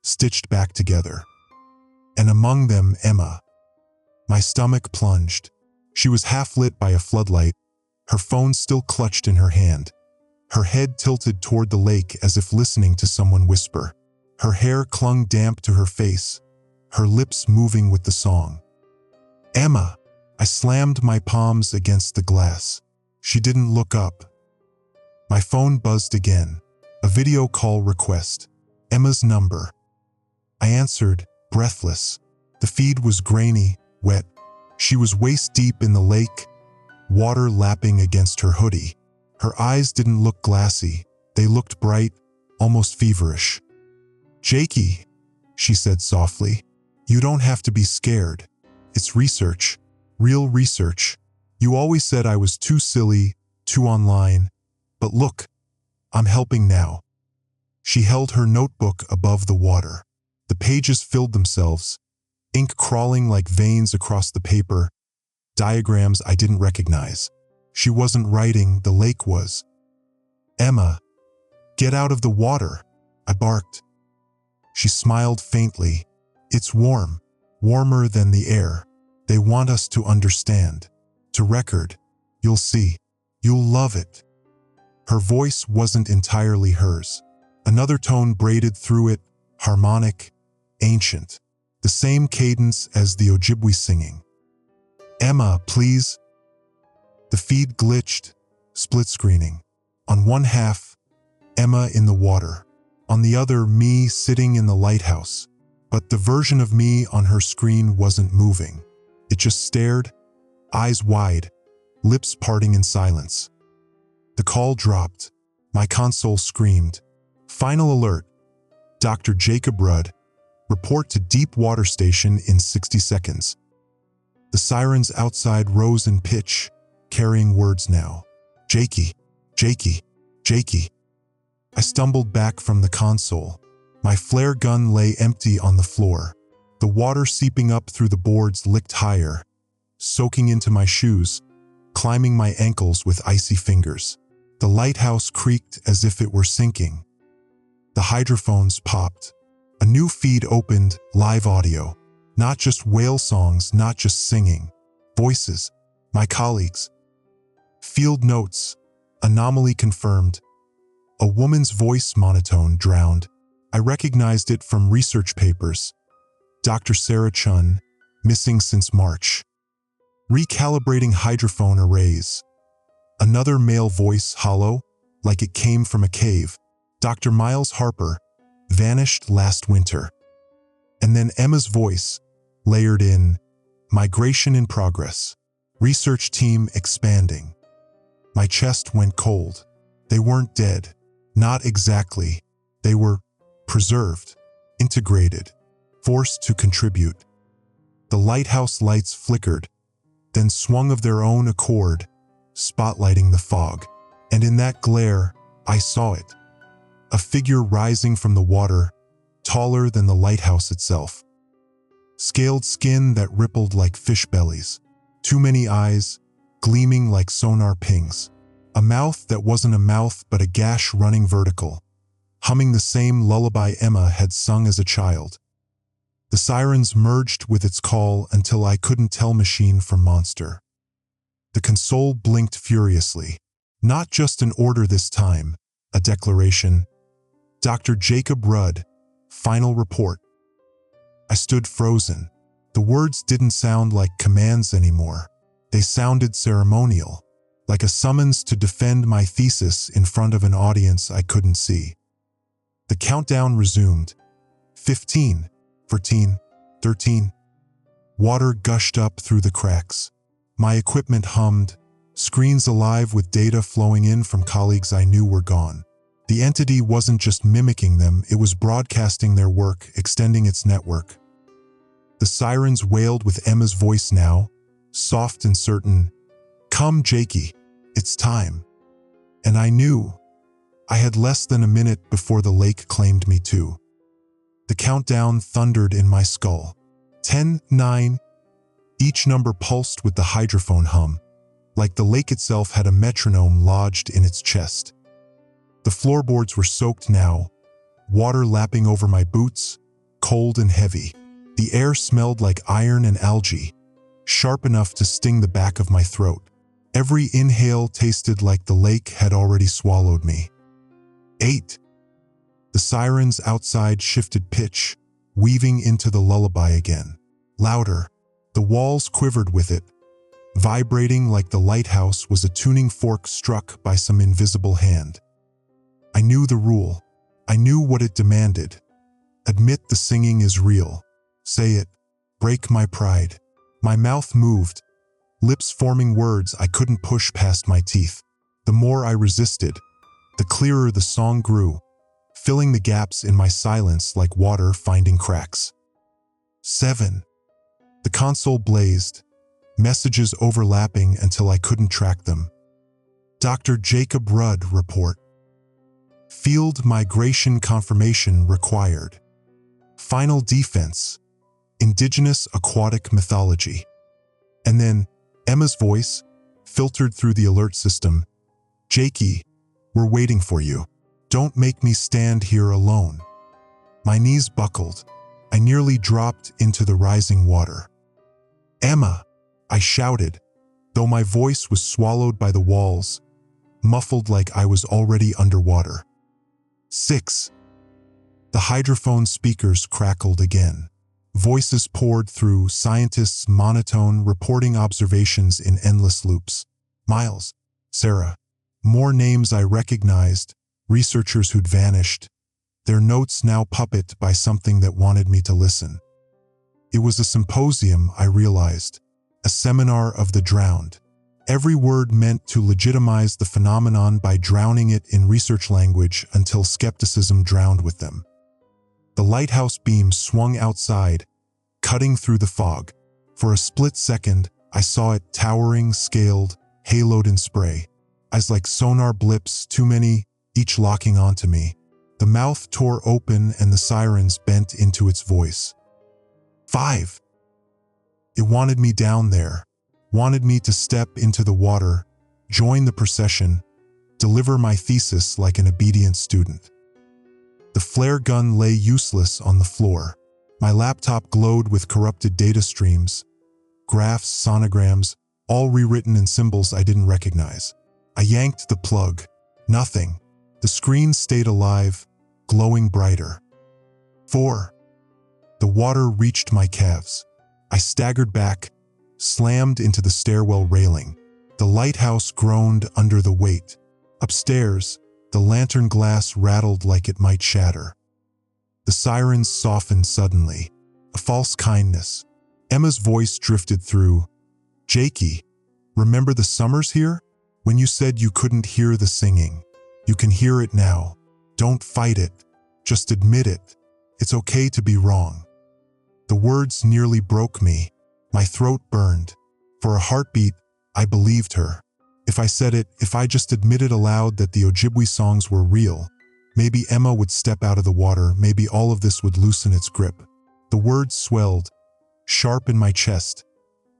stitched back together. And among them, Emma. My stomach plunged. She was half lit by a floodlight, her phone still clutched in her hand. Her head tilted toward the lake as if listening to someone whisper. Her hair clung damp to her face, her lips moving with the song. Emma! I slammed my palms against the glass. She didn't look up. My phone buzzed again. A video call request. Emma's number. I answered, breathless. The feed was grainy, wet. She was waist deep in the lake, water lapping against her hoodie. Her eyes didn't look glassy. They looked bright, almost feverish. Jakey, she said softly, you don't have to be scared. It's research, real research. You always said I was too silly, too online. But look, I'm helping now. She held her notebook above the water. The pages filled themselves, ink crawling like veins across the paper, diagrams I didn't recognize. She wasn't writing, the lake was. Emma, get out of the water, I barked. She smiled faintly. It's warm, warmer than the air. They want us to understand, to record. You'll see. You'll love it. Her voice wasn't entirely hers. Another tone braided through it, harmonic, ancient. The same cadence as the Ojibwe singing. Emma, please. The feed glitched, split screening. On one half, Emma in the water. On the other, me sitting in the lighthouse. But the version of me on her screen wasn't moving. It just stared, eyes wide, lips parting in silence. The call dropped. My console screamed. Final alert. Dr. Jacob Rudd. Report to deep water station in 60 seconds. The sirens outside rose in pitch, carrying words now. Jakey, Jakey, Jakey. I stumbled back from the console. My flare gun lay empty on the floor. The water seeping up through the boards licked higher, soaking into my shoes, climbing my ankles with icy fingers. The lighthouse creaked as if it were sinking. The hydrophones popped. A new feed opened, live audio. Not just whale songs, not just singing. Voices, my colleagues. Field notes, anomaly confirmed. A woman's voice monotone drowned. I recognized it from research papers. Dr. Sarah Chun, missing since March. Recalibrating hydrophone arrays. Another male voice, hollow, like it came from a cave. Dr. Miles Harper, vanished last winter. And then Emma's voice, layered in, Migration in progress. Research team expanding. My chest went cold. They weren't dead. Not exactly. They were preserved, integrated, forced to contribute. The lighthouse lights flickered, then swung of their own accord, spotlighting the fog. And in that glare, I saw it. A figure rising from the water, taller than the lighthouse itself. Scaled skin that rippled like fish bellies. Too many eyes, gleaming like sonar pings. A mouth that wasn't a mouth but a gash running vertical, humming the same lullaby Emma had sung as a child. The sirens merged with its call until I couldn't tell machine from monster. The console blinked furiously. Not just an order this time, a declaration. Dr. Jacob Rudd, final report. I stood frozen. The words didn't sound like commands anymore. They sounded ceremonial, like a summons to defend my thesis in front of an audience I couldn't see. The countdown resumed. 15, 14, 13. Water gushed up through the cracks. My equipment hummed, screens alive with data flowing in from colleagues I knew were gone. The entity wasn't just mimicking them, it was broadcasting their work, extending its network. The sirens wailed with Emma's voice now, soft and certain. "Come, Jakey, it's time." And I knew. I had less than a minute before the lake claimed me too. The countdown thundered in my skull. 10, 9. Each number pulsed with the hydrophone hum, like the lake itself had a metronome lodged in its chest. The floorboards were soaked now, water lapping over my boots, cold and heavy. The air smelled like iron and algae, sharp enough to sting the back of my throat. Every inhale tasted like the lake had already swallowed me. 8. The sirens outside shifted pitch, weaving into the lullaby again. Louder. The walls quivered with it, vibrating like the lighthouse was a tuning fork struck by some invisible hand. I knew the rule. I knew what it demanded. Admit the singing is real. Say it. Break my pride. My mouth moved, lips forming words I couldn't push past my teeth. The more I resisted, the clearer the song grew, filling the gaps in my silence like water finding cracks. 7. The console blazed, messages overlapping until I couldn't track them. Dr. Jacob Rudd report. Field migration confirmation required. Final defense. Indigenous aquatic mythology. And then Emma's voice, filtered through the alert system. "Jakey, we're waiting for you. Don't make me stand here alone." My knees buckled. I nearly dropped into the rising water. "Emma," I shouted, though my voice was swallowed by the walls, muffled like I was already underwater. 6. The hydrophone speakers crackled again. Voices poured through, scientists monotone, reporting observations in endless loops. Miles, Sarah, more names I recognized, researchers who'd vanished, their notes now puppet by something that wanted me to listen. It was a symposium, I realized, a seminar of the drowned. Every word meant to legitimize the phenomenon by drowning it in research language until skepticism drowned with them. The lighthouse beam swung outside, cutting through the fog. For a split second, I saw it towering, scaled, haloed in spray. Eyes like sonar blips, too many, each locking onto me. The mouth tore open and the sirens bent into its voice. 5. It wanted me down there, wanted me to step into the water, join the procession, deliver my thesis like an obedient student. The flare gun lay useless on the floor. My laptop glowed with corrupted data streams, graphs, sonograms, all rewritten in symbols I didn't recognize. I yanked the plug. Nothing. The screen stayed alive, glowing brighter. 4. The water reached my calves. I staggered back, slammed into the stairwell railing. The lighthouse groaned under the weight. Upstairs, the lantern glass rattled like it might shatter. The sirens softened suddenly. A false kindness. Emma's voice drifted through. Jakey, remember the summers here? When you said you couldn't hear the singing. You can hear it now. Don't fight it. Just admit it. It's okay to be wrong. The words nearly broke me. My throat burned. For a heartbeat, I believed her. If I said it, if I just admitted aloud that the Ojibwe songs were real, maybe Emma would step out of the water, maybe all of this would loosen its grip. The words swelled, sharp in my chest.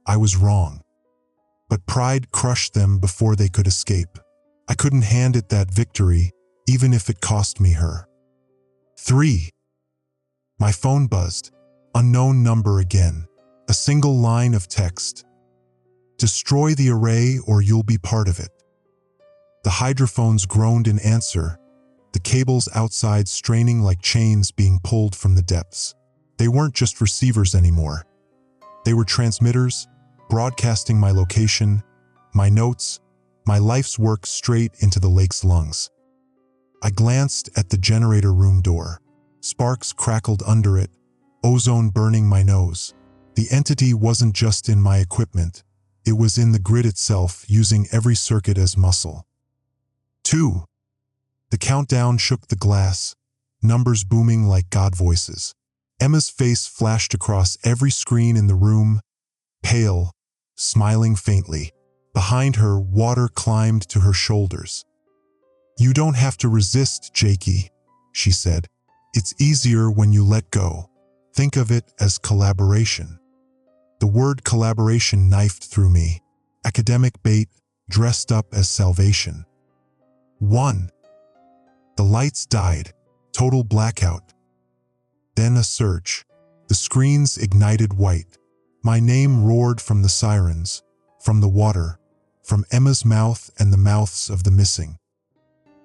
I was wrong. But pride crushed them before they could escape. I couldn't hand it that victory, even if it cost me her. 3. My phone buzzed. Unknown number again. A single line of text. Destroy the array or you'll be part of it. The hydrophones groaned in answer, the cables outside straining like chains being pulled from the depths. They weren't just receivers anymore. They were transmitters, broadcasting my location, my notes, my life's work straight into the lake's lungs. I glanced at the generator room door. Sparks crackled under it, ozone burning my nose. The entity wasn't just in my equipment. It was in the grid itself, using every circuit as muscle. 2. The countdown shook the glass, numbers booming like God voices. Emma's face flashed across every screen in the room, pale, smiling faintly. Behind her, water climbed to her shoulders. You don't have to resist, Jakey, she said. It's easier when you let go. Think of it as collaboration. The word collaboration knifed through me. Academic bait dressed up as salvation. 1. The lights died. Total blackout. Then a surge. The screens ignited white. My name roared from the sirens, from the water, from Emma's mouth and the mouths of the missing.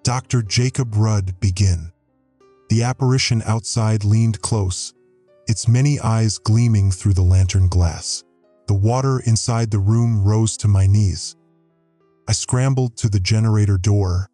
Dr. Jacob Rudd, begin. The apparition outside leaned close, its many eyes gleaming through the lantern glass. The water inside the room rose to my knees. I scrambled to the generator door,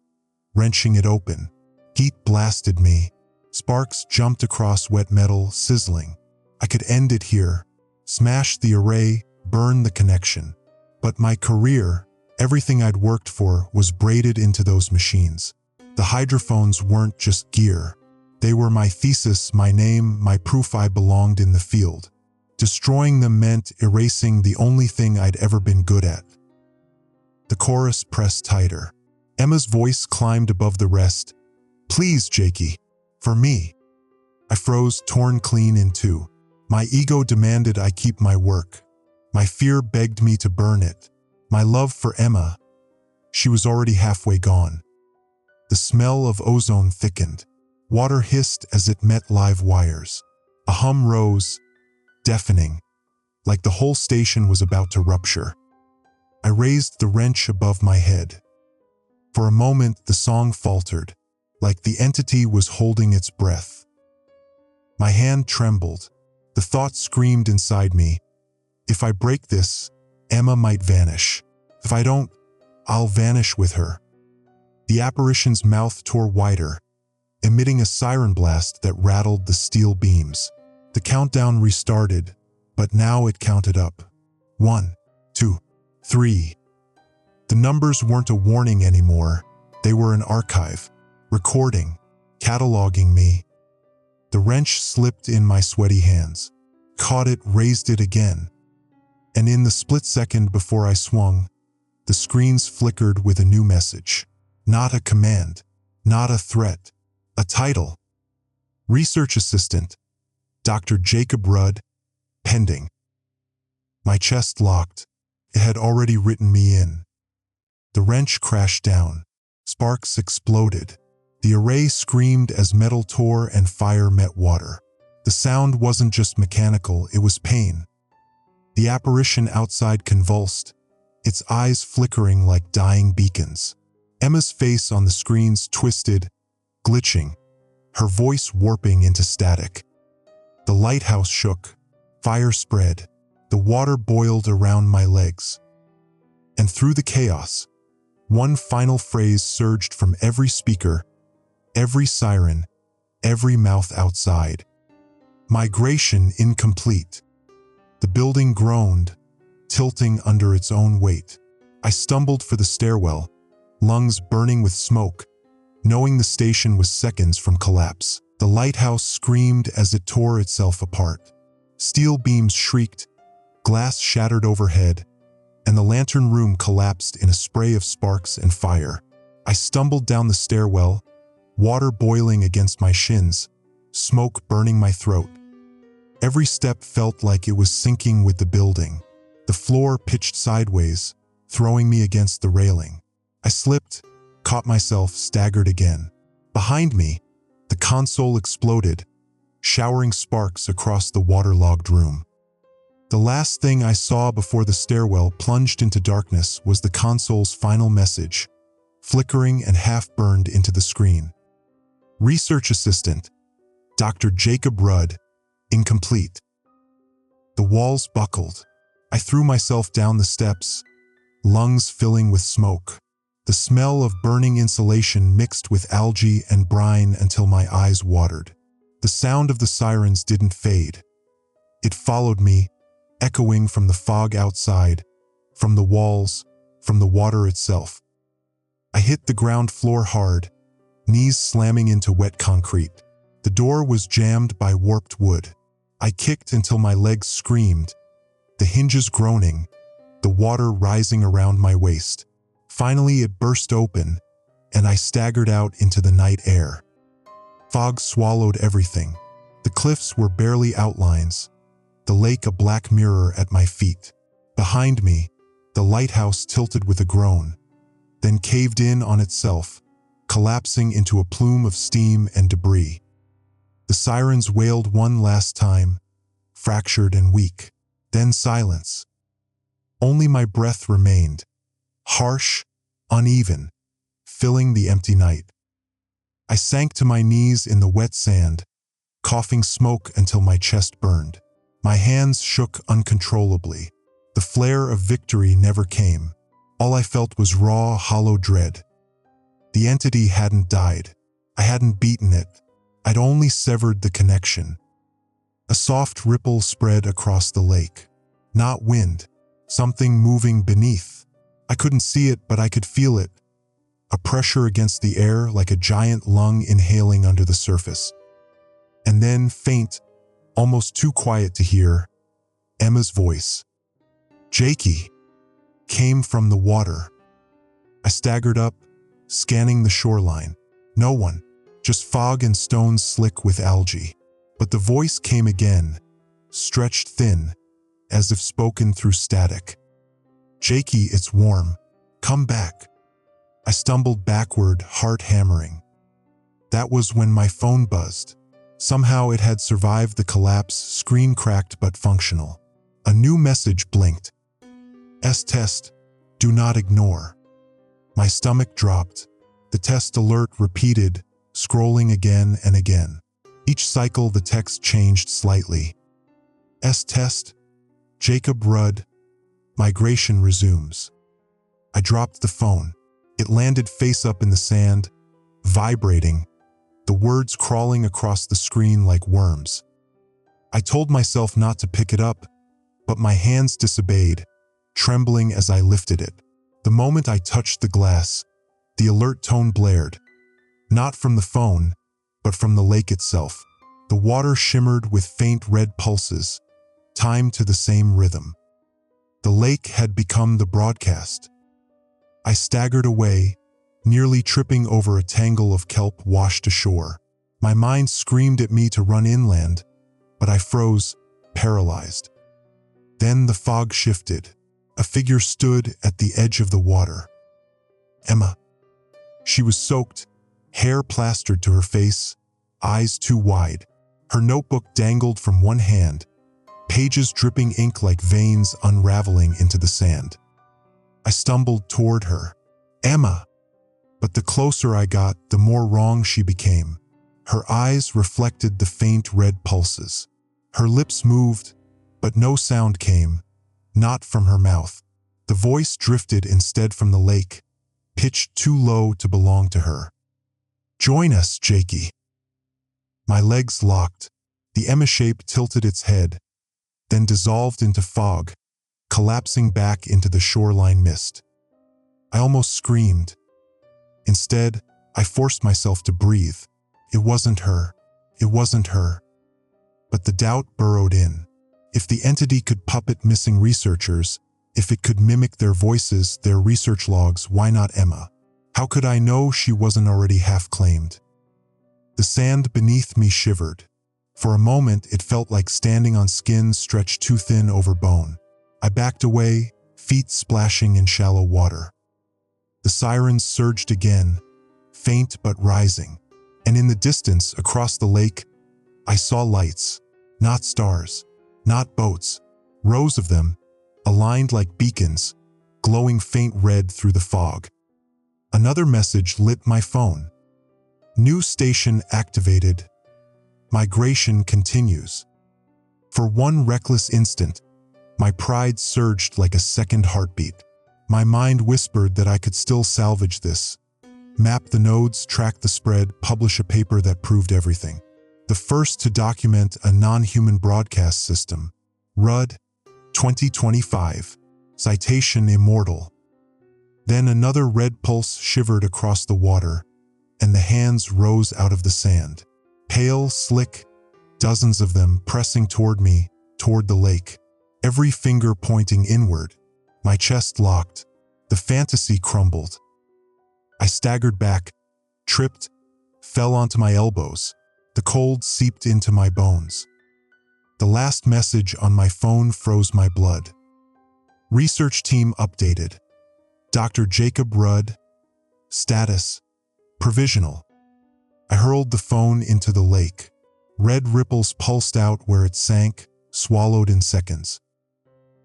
wrenching it open. Heat blasted me. Sparks jumped across wet metal, sizzling. I could end it here, smash the array, burn the connection. But my career, everything I'd worked for, was braided into those machines. The hydrophones weren't just gear. They were my thesis, my name, my proof I belonged in the field. Destroying them meant erasing the only thing I'd ever been good at. The chorus pressed tighter. Emma's voice climbed above the rest. Please, Jakey. For me. I froze, torn clean in two. My ego demanded I keep my work. My fear begged me to burn it. My love for Emma. She was already halfway gone. The smell of ozone thickened. Water hissed as it met live wires. A hum rose, deafening, like the whole station was about to rupture. I raised the wrench above my head. For a moment, the song faltered, like the entity was holding its breath. My hand trembled. The thought screamed inside me. If I break this, Emma might vanish. If I don't, I'll vanish with her. The apparition's mouth tore wider, emitting a siren blast that rattled the steel beams. The countdown restarted, but now it counted up. 1, 2, 3. The numbers weren't a warning anymore. They were an archive, recording, cataloging me. The wrench slipped in my sweaty hands, caught it, raised it again. And in the split second before I swung, the screens flickered with a new message. Not a command, not a threat, a title. Research Assistant, Dr. Jacob Rudd, pending. My chest locked. It had already written me in. The wrench crashed down. Sparks exploded. The array screamed as metal tore and fire met water. The sound wasn't just mechanical, it was pain. The apparition outside convulsed, its eyes flickering like dying beacons. Emma's face on the screens twisted, glitching, her voice warping into static. The lighthouse shook, fire spread, the water boiled around my legs. And through the chaos, one final phrase surged from every speaker, every siren, every mouth outside. Migration incomplete. The building groaned, tilting under its own weight. I stumbled for the stairwell, lungs burning with smoke, knowing the station was seconds from collapse. The lighthouse screamed as it tore itself apart. Steel beams shrieked, glass shattered overhead, and the lantern room collapsed in a spray of sparks and fire. I stumbled down the stairwell, water boiling against my shins, smoke burning my throat. Every step felt like it was sinking with the building. The floor pitched sideways, throwing me against the railing. I slipped, caught myself, staggered again. Behind me, the console exploded, showering sparks across the waterlogged room. The last thing I saw before the stairwell plunged into darkness was the console's final message, flickering and half-burned into the screen. Research Assistant, Dr. Jacob Rudd, incomplete. The walls buckled. I threw myself down the steps, lungs filling with smoke. The smell of burning insulation mixed with algae and brine until my eyes watered. The sound of the sirens didn't fade. It followed me, echoing from the fog outside, from the walls, from the water itself. I hit the ground floor hard, knees slamming into wet concrete. The door was jammed by warped wood. I kicked until my legs screamed, the hinges groaning, the water rising around my waist. Finally, it burst open, and I staggered out into the night air. Fog swallowed everything. The cliffs were barely outlines, the lake a black mirror at my feet. Behind me, the lighthouse tilted with a groan, then caved in on itself, collapsing into a plume of steam and debris. The sirens wailed one last time, fractured and weak. Then silence. Only my breath remained, harsh, uneven, filling the empty night. I sank to my knees in the wet sand, coughing smoke until my chest burned. My hands shook uncontrollably. The flare of victory never came. All I felt was raw, hollow dread. The entity hadn't died. I hadn't beaten it. I'd only severed the connection. A soft ripple spread across the lake. Not wind, something moving beneath. I couldn't see it, but I could feel it. A pressure against the air like a giant lung inhaling under the surface. And then, faint, almost too quiet to hear, Emma's voice. "Jakey," came from the water. I staggered up, scanning the shoreline. No one, just fog and stones slick with algae. But the voice came again, stretched thin, as if spoken through static. "Jakey, it's warm. Come back." I stumbled backward, heart hammering. That was when my phone buzzed. Somehow it had survived the collapse, screen cracked but functional. A new message blinked. "S-test, do not ignore." My stomach dropped. The test alert repeated, scrolling again and again. Each cycle the text changed slightly. "S-test, Jacob Rudd, migration resumes." I dropped the phone. It landed face up in the sand, vibrating, the words crawling across the screen like worms. I told myself not to pick it up, but my hands disobeyed, trembling as I lifted it. The moment I touched the glass, the alert tone blared, not from the phone, but from the lake itself. The water shimmered with faint red pulses, timed to the same rhythm. The lake had become the broadcast. I staggered away, nearly tripping over a tangle of kelp washed ashore. My mind screamed at me to run inland, but I froze, paralyzed. Then the fog shifted. A figure stood at the edge of the water. Emma. She was soaked, hair plastered to her face, eyes too wide. Her notebook dangled from one hand, pages dripping ink like veins unraveling into the sand. I stumbled toward her. "Emma!" But the closer I got, the more wrong she became. Her eyes reflected the faint red pulses. Her lips moved, but no sound came, not from her mouth. The voice drifted instead from the lake, pitched too low to belong to her. "Join us, Jakey." My legs locked. The Emma shape tilted its head, then dissolved into fog, collapsing back into the shoreline mist. I almost screamed. Instead, I forced myself to breathe. It wasn't her. It wasn't her. But the doubt burrowed in. If the entity could puppet missing researchers, if it could mimic their voices, their research logs, why not Emma? How could I know she wasn't already half-claimed? The sand beneath me shivered. For a moment, it felt like standing on skin stretched too thin over bone. I backed away, feet splashing in shallow water. The sirens surged again, faint but rising. And in the distance, across the lake, I saw lights, not stars, not boats, rows of them, aligned like beacons, glowing faint red through the fog. Another message lit my phone. New station activated. Migration continues. For one reckless instant, my pride surged like a second heartbeat. My mind whispered that I could still salvage this. Map the nodes, track the spread, publish a paper that proved everything. The first to document a non-human broadcast system. Rudd, 2025. Citation immortal. Then another red pulse shivered across the water, and the hands rose out of the sand. Pale, slick, dozens of them pressing toward me, toward the lake. Every finger pointing inward. My chest locked. The fantasy crumbled. I staggered back, tripped, fell onto my elbows. The cold seeped into my bones. The last message on my phone froze my blood. Research team updated. Dr. Jacob Rudd. Status. Provisional. I hurled the phone into the lake. Red ripples pulsed out where it sank, swallowed in seconds.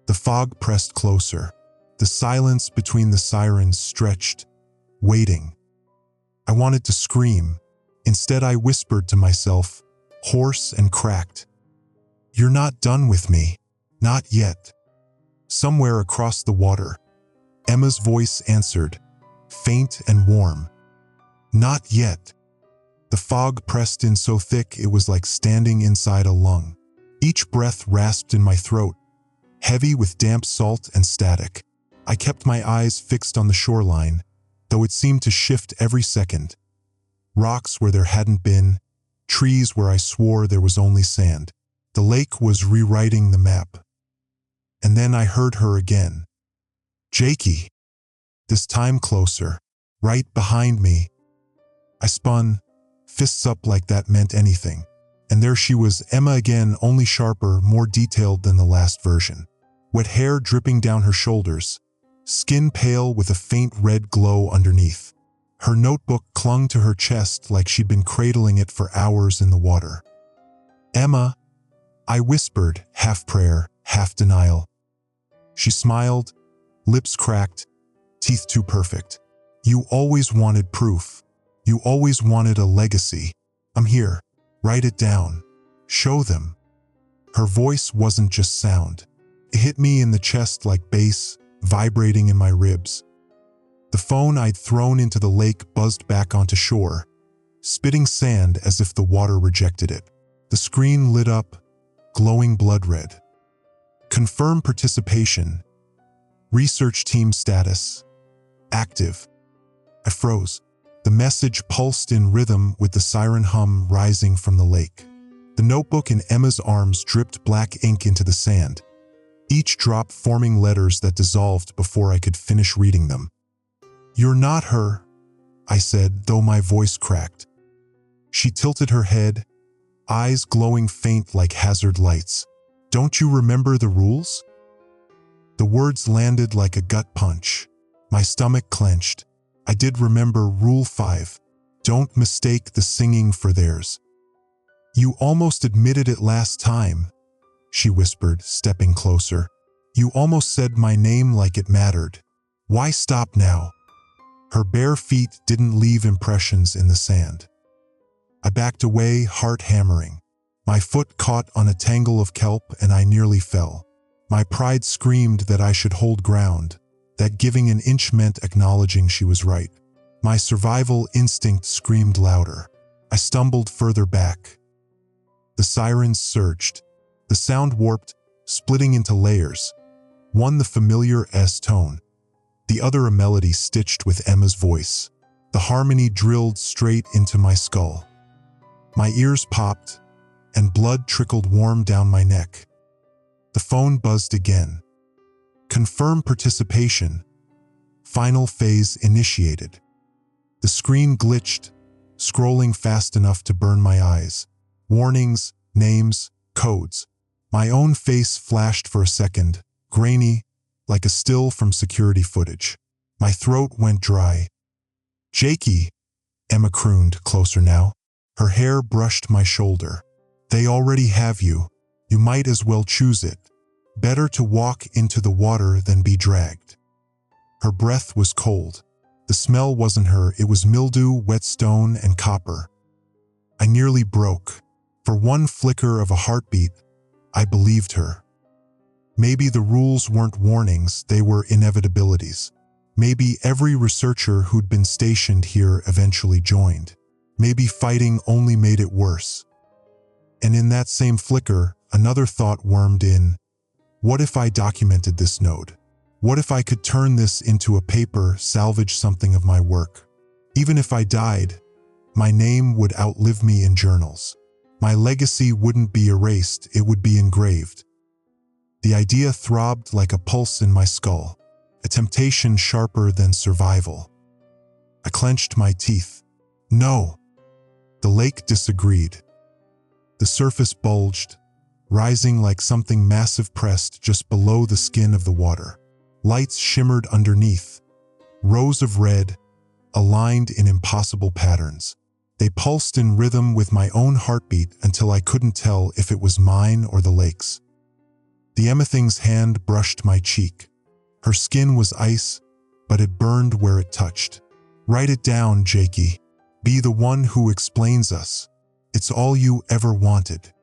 The fog pressed closer. The silence between the sirens stretched, waiting. I wanted to scream. Instead, I whispered to myself, hoarse and cracked, "You're not done with me. Not yet." Somewhere across the water, Emma's voice answered, faint and warm. "Not yet." The fog pressed in so thick it was like standing inside a lung. Each breath rasped in my throat, heavy with damp salt and static. I kept my eyes fixed on the shoreline, though it seemed to shift every second. Rocks where there hadn't been, trees where I swore there was only sand. The lake was rewriting the map. And then I heard her again. "Jakey." This time closer, right behind me. I spun, fists up like that meant anything. And there she was, Emma again, only sharper, more detailed than the last version. Wet hair dripping down her shoulders, skin pale with a faint red glow underneath. Her notebook clung to her chest like she'd been cradling it for hours in the water. "Emma," I whispered, half prayer, half denial. She smiled, lips cracked, teeth too perfect. "You always wanted proof. You always wanted a legacy. I'm here. Write it down. Show them." Her voice wasn't just sound. It hit me in the chest like bass, vibrating in my ribs. The phone I'd thrown into the lake buzzed back onto shore, spitting sand as if the water rejected it. The screen lit up, glowing blood red. Confirm participation. Research team status. Active. I froze. The message pulsed in rhythm with the siren hum rising from the lake. The notebook in Emma's arms dripped black ink into the sand, each drop forming letters that dissolved before I could finish reading them. "You're not her," I said, though my voice cracked. She tilted her head, eyes glowing faint like hazard lights. "Don't you remember the rules?" The words landed like a gut punch. My stomach clenched. I did remember Rule 5. Don't mistake the singing for theirs. "You almost admitted it last time," she whispered, stepping closer. "You almost said my name like it mattered. Why stop now?" Her bare feet didn't leave impressions in the sand. I backed away, heart hammering. My foot caught on a tangle of kelp and I nearly fell. My pride screamed that I should hold ground, that giving an inch meant acknowledging she was right. My survival instinct screamed louder. I stumbled further back. The sirens surged. The sound warped, splitting into layers. One the familiar S tone, the other a melody stitched with Emma's voice. The harmony drilled straight into my skull. My ears popped, and blood trickled warm down my neck. The phone buzzed again. Confirm participation. Final phase initiated. The screen glitched, scrolling fast enough to burn my eyes. Warnings, names, codes. My own face flashed for a second, grainy, like a still from security footage. My throat went dry. "Jakey," Emma crooned, closer now. Her hair brushed my shoulder. "They already have you. You might as well choose it. Better to walk into the water than be dragged." Her breath was cold. The smell wasn't her, it was mildew, wet stone, and copper. I nearly broke. For one flicker of a heartbeat, I believed her. Maybe the rules weren't warnings, they were inevitabilities. Maybe every researcher who'd been stationed here eventually joined. Maybe fighting only made it worse. And in that same flicker, another thought wormed in. What if I documented this node? What if I could turn this into a paper, salvage something of my work? Even if I died, my name would outlive me in journals. My legacy wouldn't be erased, it would be engraved. The idea throbbed like a pulse in my skull, a temptation sharper than survival. I clenched my teeth. No! The lake disagreed. The surface bulged, rising like something massive pressed just below the skin of the water. Lights shimmered underneath, rows of red, aligned in impossible patterns. They pulsed in rhythm with my own heartbeat until I couldn't tell if it was mine or the lake's. The Emma thing's hand brushed my cheek. Her skin was ice, but it burned where it touched. "Write it down, Jakey. Be the one who explains us. It's all you ever wanted."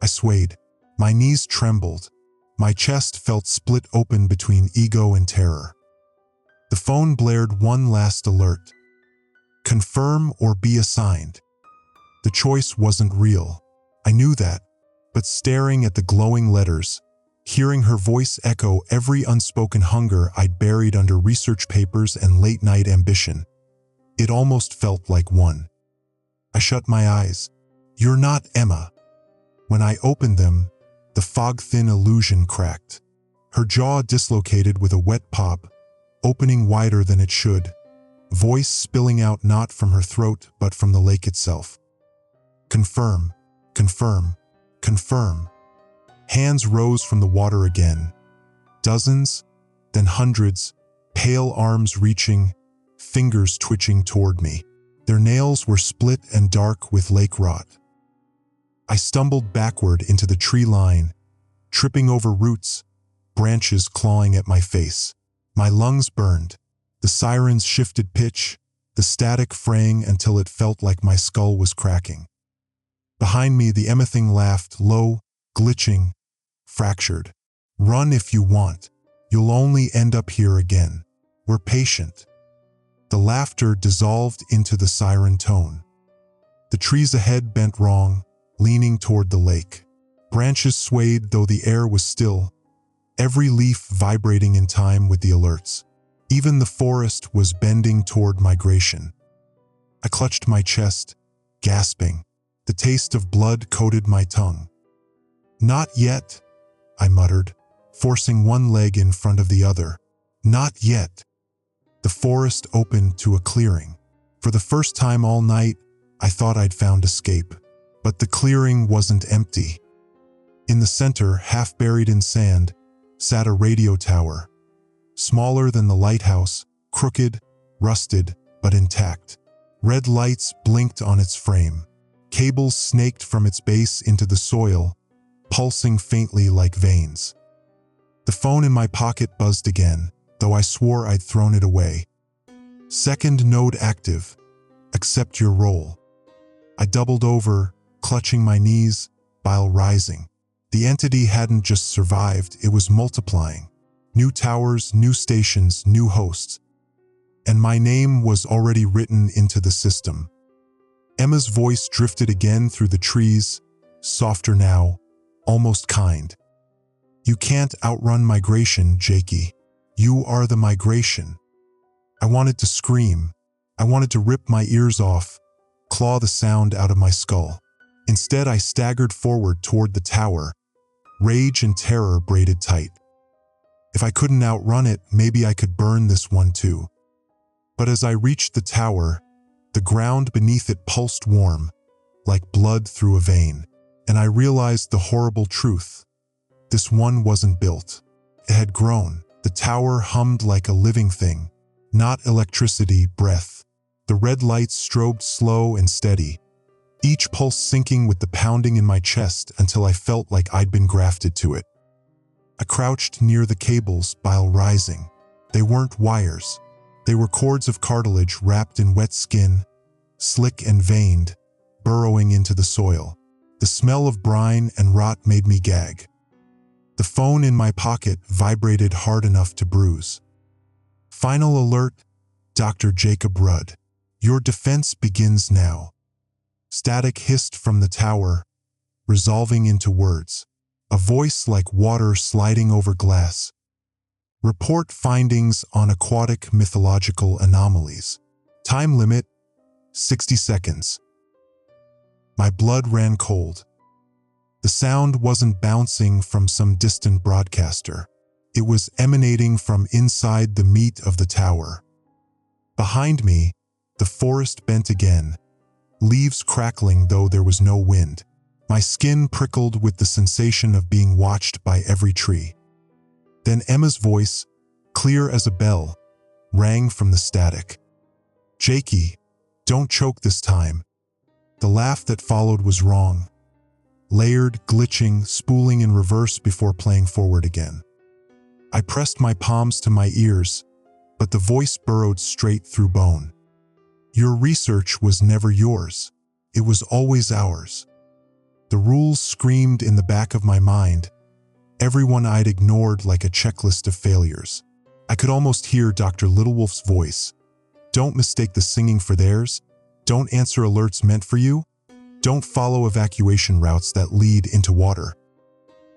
I swayed. My knees trembled. My chest felt split open between ego and terror. The phone blared one last alert. Confirm or be assigned. The choice wasn't real. I knew that, but staring at the glowing letters, hearing her voice echo every unspoken hunger I'd buried under research papers and late-night ambition, it almost felt like one. I shut my eyes. "You're not Emma." When I opened them, the fog-thin illusion cracked. Her jaw dislocated with a wet pop, opening wider than it should, voice spilling out not from her throat but from the lake itself. "Confirm, confirm, confirm." Hands rose from the water again. Dozens, then hundreds, pale arms reaching, fingers twitching toward me. Their nails were split and dark with lake rot. I stumbled backward into the tree line, tripping over roots, branches clawing at my face. My lungs burned. The sirens shifted pitch, the static fraying until it felt like my skull was cracking. Behind me, the Emma thing laughed, low, glitching, fractured. "Run if you want. You'll only end up here again. We're patient." The laughter dissolved into the siren tone. The trees ahead bent wrong, leaning toward the lake. Branches swayed though the air was still, every leaf vibrating in time with the alerts. Even the forest was bending toward migration. I clutched my chest, gasping. The taste of blood coated my tongue. "Not yet," I muttered, forcing one leg in front of the other. "Not yet." The forest opened to a clearing. For the first time all night, I thought I'd found escape. But the clearing wasn't empty. In the center, half buried in sand, sat a radio tower. Smaller than the lighthouse, crooked, rusted, but intact. Red lights blinked on its frame. Cables snaked from its base into the soil, pulsing faintly like veins. The phone in my pocket buzzed again, though I swore I'd thrown it away. "Second node active. Accept your role." I doubled over, clutching my knees, bile rising. The entity hadn't just survived, it was multiplying. New towers, new stations, new hosts. And my name was already written into the system. Emma's voice drifted again through the trees, softer now, almost kind. You can't outrun migration, Jakey. You are the migration. I wanted to scream. I wanted to rip my ears off, claw the sound out of my skull. Instead, I staggered forward toward the tower, rage and terror braided tight. If I couldn't outrun it, maybe I could burn this one too. But as I reached the tower, the ground beneath it pulsed warm, like blood through a vein, and I realized the horrible truth. This one wasn't built. It had grown. The tower hummed like a living thing, not electricity, breath. The red lights strobed slow and steady, each pulse syncing with the pounding in my chest until I felt like I'd been grafted to it. I crouched near the cables, bile rising. They weren't wires. They were cords of cartilage wrapped in wet skin, slick and veined, burrowing into the soil. The smell of brine and rot made me gag. The phone in my pocket vibrated hard enough to bruise. Final alert, Dr. Jacob Rudd. Your defense begins now. Static hissed from the tower, resolving into words. A voice like water sliding over glass. Report findings on aquatic mythological anomalies. Time limit, 60 seconds. My blood ran cold. The sound wasn't bouncing from some distant broadcaster. It was emanating from inside the meat of the tower. Behind me, the forest bent again, leaves crackling though there was no wind. My skin prickled with the sensation of being watched by every tree. Then Emma's voice, clear as a bell, rang from the static. Jakey, don't choke this time. The laugh that followed was wrong. Layered, glitching, spooling in reverse before playing forward again. I pressed my palms to my ears, but the voice burrowed straight through bone. Your research was never yours. It was always ours. The rules screamed in the back of my mind, everyone I'd ignored like a checklist of failures. I could almost hear Dr. Littlewolf's voice. Don't mistake the singing for theirs. Don't answer alerts meant for you. Don't follow evacuation routes that lead into water.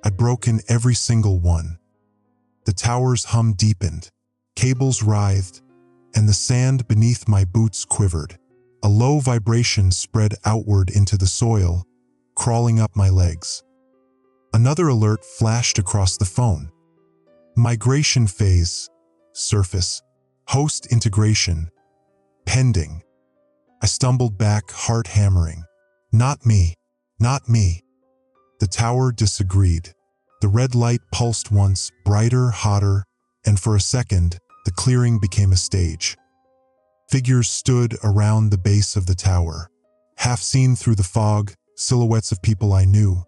I'd broken every single one. The tower's hum deepened, cables writhed, and the sand beneath my boots quivered. A low vibration spread outward into the soil, crawling up my legs. Another alert flashed across the phone. Migration phase, surface, host integration, pending. I stumbled back, heart hammering. Not me, not me. The tower disagreed. The red light pulsed once, brighter, hotter, and for a second, the clearing became a stage. Figures stood around the base of the tower, half seen through the fog, silhouettes of people I knew.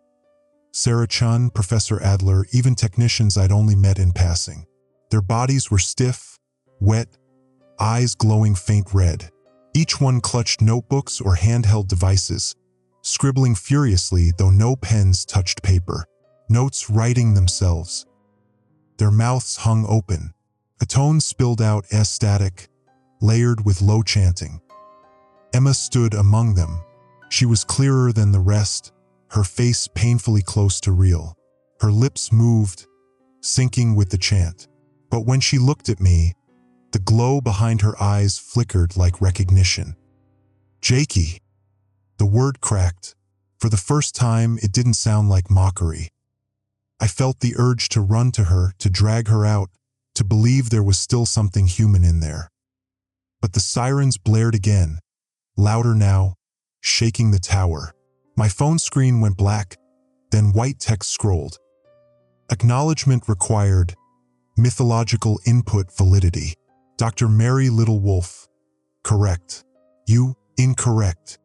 Sarah Chun, Professor Adler, even technicians I'd only met in passing. Their bodies were stiff, wet, eyes glowing faint red. Each one clutched notebooks or handheld devices, scribbling furiously though no pens touched paper, notes writing themselves. Their mouths hung open. A tone spilled out as static, layered with low chanting. Emma stood among them. She was clearer than the rest, her face painfully close to real. Her lips moved, syncing with the chant. But when she looked at me, the glow behind her eyes flickered like recognition. Jakey. The word cracked. For the first time, it didn't sound like mockery. I felt the urge to run to her, to drag her out, to believe there was still something human in there. But the sirens blared again, louder now, shaking the tower. My phone screen went black, then white text scrolled. Acknowledgement required, mythological input validity. Dr. Mary Littlewolf, correct. You, incorrect.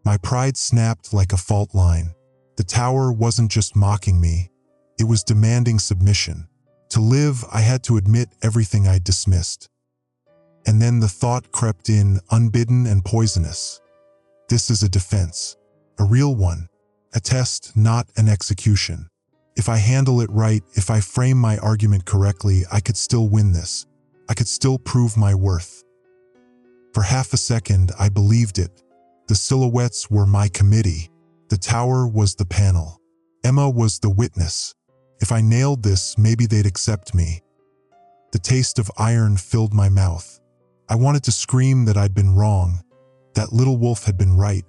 My pride snapped like a fault line. The tower wasn't just mocking me, it was demanding submission. To live, I had to admit everything I'd dismissed. And then the thought crept in, unbidden and poisonous. This is a defense, a real one, a test, not an execution. If I handle it right, if I frame my argument correctly, I could still win this. I could still prove my worth. For half a second, I believed it. The silhouettes were my committee. The tower was the panel. Emma was the witness. If I nailed this, maybe they'd accept me. The taste of iron filled my mouth. I wanted to scream that I'd been wrong, that Little Wolf had been right,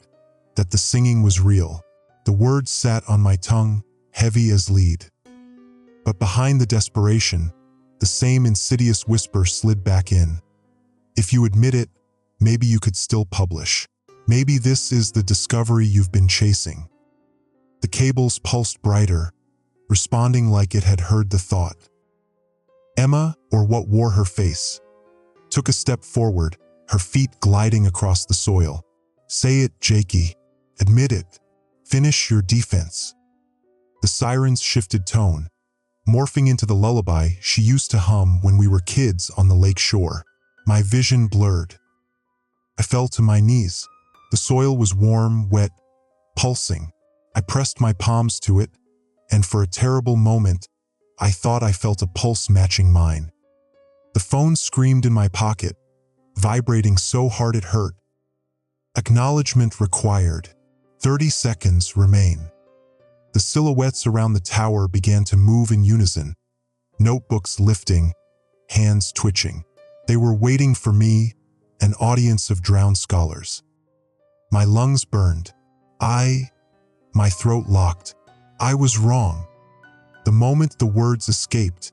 that the singing was real. The words sat on my tongue, heavy as lead. But behind the desperation, the same insidious whisper slid back in. If you admit it, maybe you could still publish. Maybe this is the discovery you've been chasing. The cables pulsed brighter, responding like it had heard the thought. Emma, or what wore her face, took a step forward, her feet gliding across the soil. Say it, Jakey. Admit it. Finish your defense. The siren's shifted tone, morphing into the lullaby she used to hum when we were kids on the lake shore. My vision blurred. I fell to my knees. The soil was warm, wet, pulsing. I pressed my palms to it, and for a terrible moment, I thought I felt a pulse matching mine. The phone screamed in my pocket, vibrating so hard it hurt. Acknowledgement required. 30 seconds remain. The silhouettes around the tower began to move in unison, notebooks lifting, hands twitching. They were waiting for me, an audience of drowned scholars. My lungs burned. My throat locked. I was wrong. The moment the words escaped,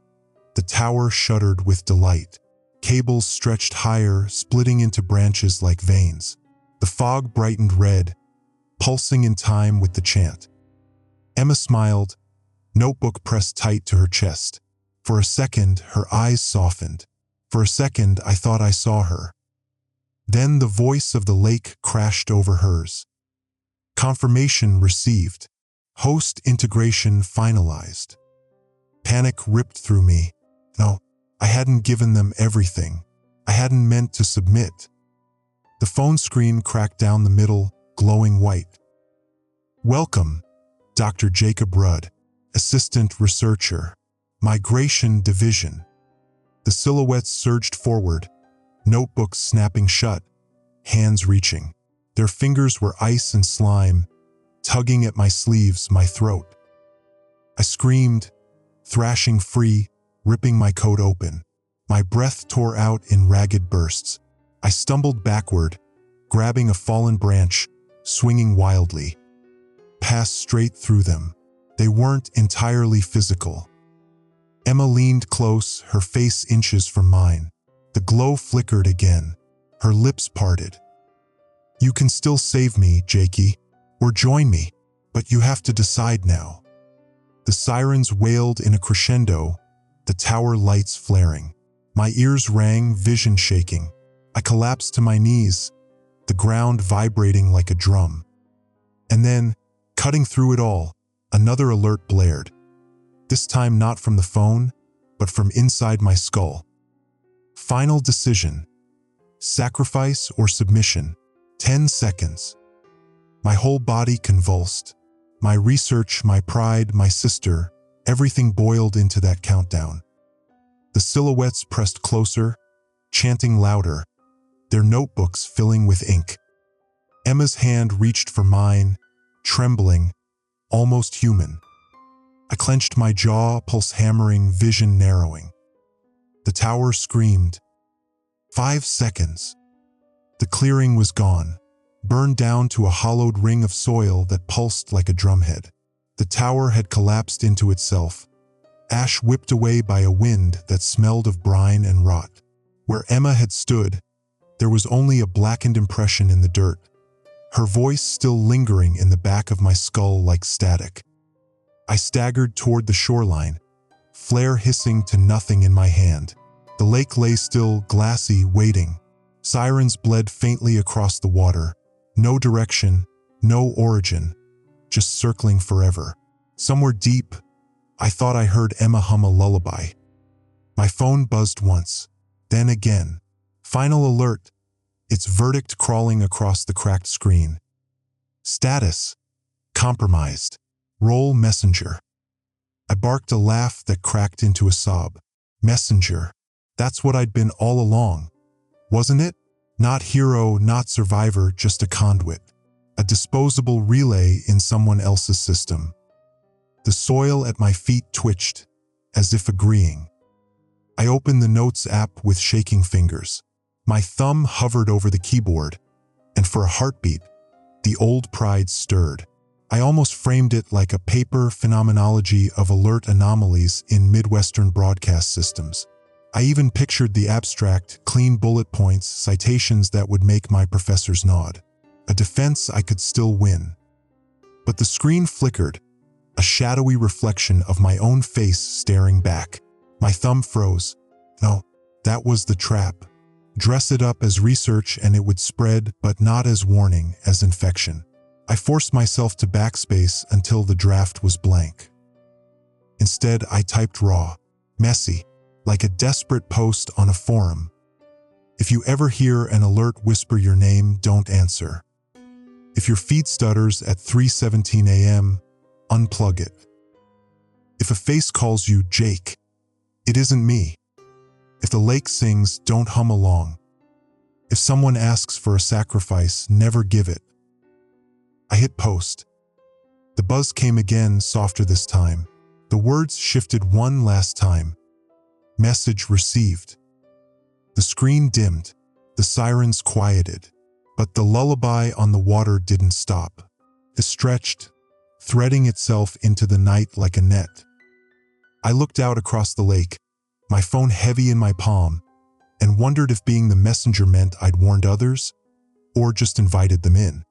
the tower shuddered with delight. Cables stretched higher, splitting into branches like veins. The fog brightened red, pulsing in time with the chant. Emma smiled, notebook pressed tight to her chest. For a second, her eyes softened. For a second, I thought I saw her. Then the voice of the lake crashed over hers. Confirmation received. Host integration finalized. Panic ripped through me. No, I hadn't given them everything. I hadn't meant to submit. The phone screen cracked down the middle, glowing white. Welcome, Dr. Jacob Rudd, Assistant Researcher, Migration Division. The silhouettes surged forward, notebooks snapping shut, hands reaching. Their fingers were ice and slime, tugging at my sleeves, my throat. I screamed, thrashing free, ripping my coat open. My breath tore out in ragged bursts. I stumbled backward, grabbing a fallen branch, swinging wildly. Passed straight through them. They weren't entirely physical. Emma leaned close, her face inches from mine. The glow flickered again. Her lips parted. You can still save me, Jakey, or join me, but you have to decide now. The sirens wailed in a crescendo, the tower lights flaring. My ears rang, vision shaking. I collapsed to my knees, the ground vibrating like a drum. And then, cutting through it all, another alert blared. This time not from the phone, but from inside my skull. Final decision. Sacrifice or submission. 10 seconds. My whole body convulsed. My research, my pride, my sister, everything boiled into that countdown. The silhouettes pressed closer, chanting louder, their notebooks filling with ink. Emma's hand reached for mine, trembling, almost human. I clenched my jaw, pulse hammering, vision narrowing. The tower screamed. 5 seconds. The clearing was gone, burned down to a hollowed ring of soil that pulsed like a drumhead. The tower had collapsed into itself, ash whipped away by a wind that smelled of brine and rot. Where Emma had stood, there was only a blackened impression in the dirt, her voice still lingering in the back of my skull like static. I staggered toward the shoreline, flare hissing to nothing in my hand. The lake lay still, glassy, waiting. Sirens bled faintly across the water. No direction, no origin, just circling forever. Somewhere deep, I thought I heard Emma hum a lullaby. My phone buzzed once, then again. Final alert, its verdict crawling across the cracked screen. Status: compromised. Roll messenger. I barked a laugh that cracked into a sob. Messenger. That's what I'd been all along, wasn't it? Not hero, not survivor, just a conduit. A disposable relay in someone else's system. The The soil at my feet twitched, as if agreeing. I opened the Notes app with shaking fingers. My thumb hovered over the keyboard, and for a heartbeat, the old pride stirred. I almost framed it like a paper phenomenology of alert anomalies in Midwestern broadcast systems. I even pictured the abstract, clean bullet points, citations that would make my professors nod. A defense I could still win. But the screen flickered, a shadowy reflection of my own face staring back. My thumb froze. No, that was the trap. Dress it up as research and it would spread, but not as warning, as infection. I forced myself to backspace until the draft was blank. Instead, I typed raw, messy, like a desperate post on a forum. If you ever hear an alert whisper your name, don't answer. If your feed stutters at 3:17 a.m., unplug it. If a face calls you Jake, it isn't me. If the lake sings, don't hum along. If someone asks for a sacrifice, never give it. I hit post. The buzz came again, softer this time. The words shifted one last time. Message received. The screen dimmed. The sirens quieted. But the lullaby on the water didn't stop. It stretched, threading itself into the night like a net. I looked out across the lake, my phone heavy in my palm, and wondered if being the messenger meant I'd warned others, or just invited them in.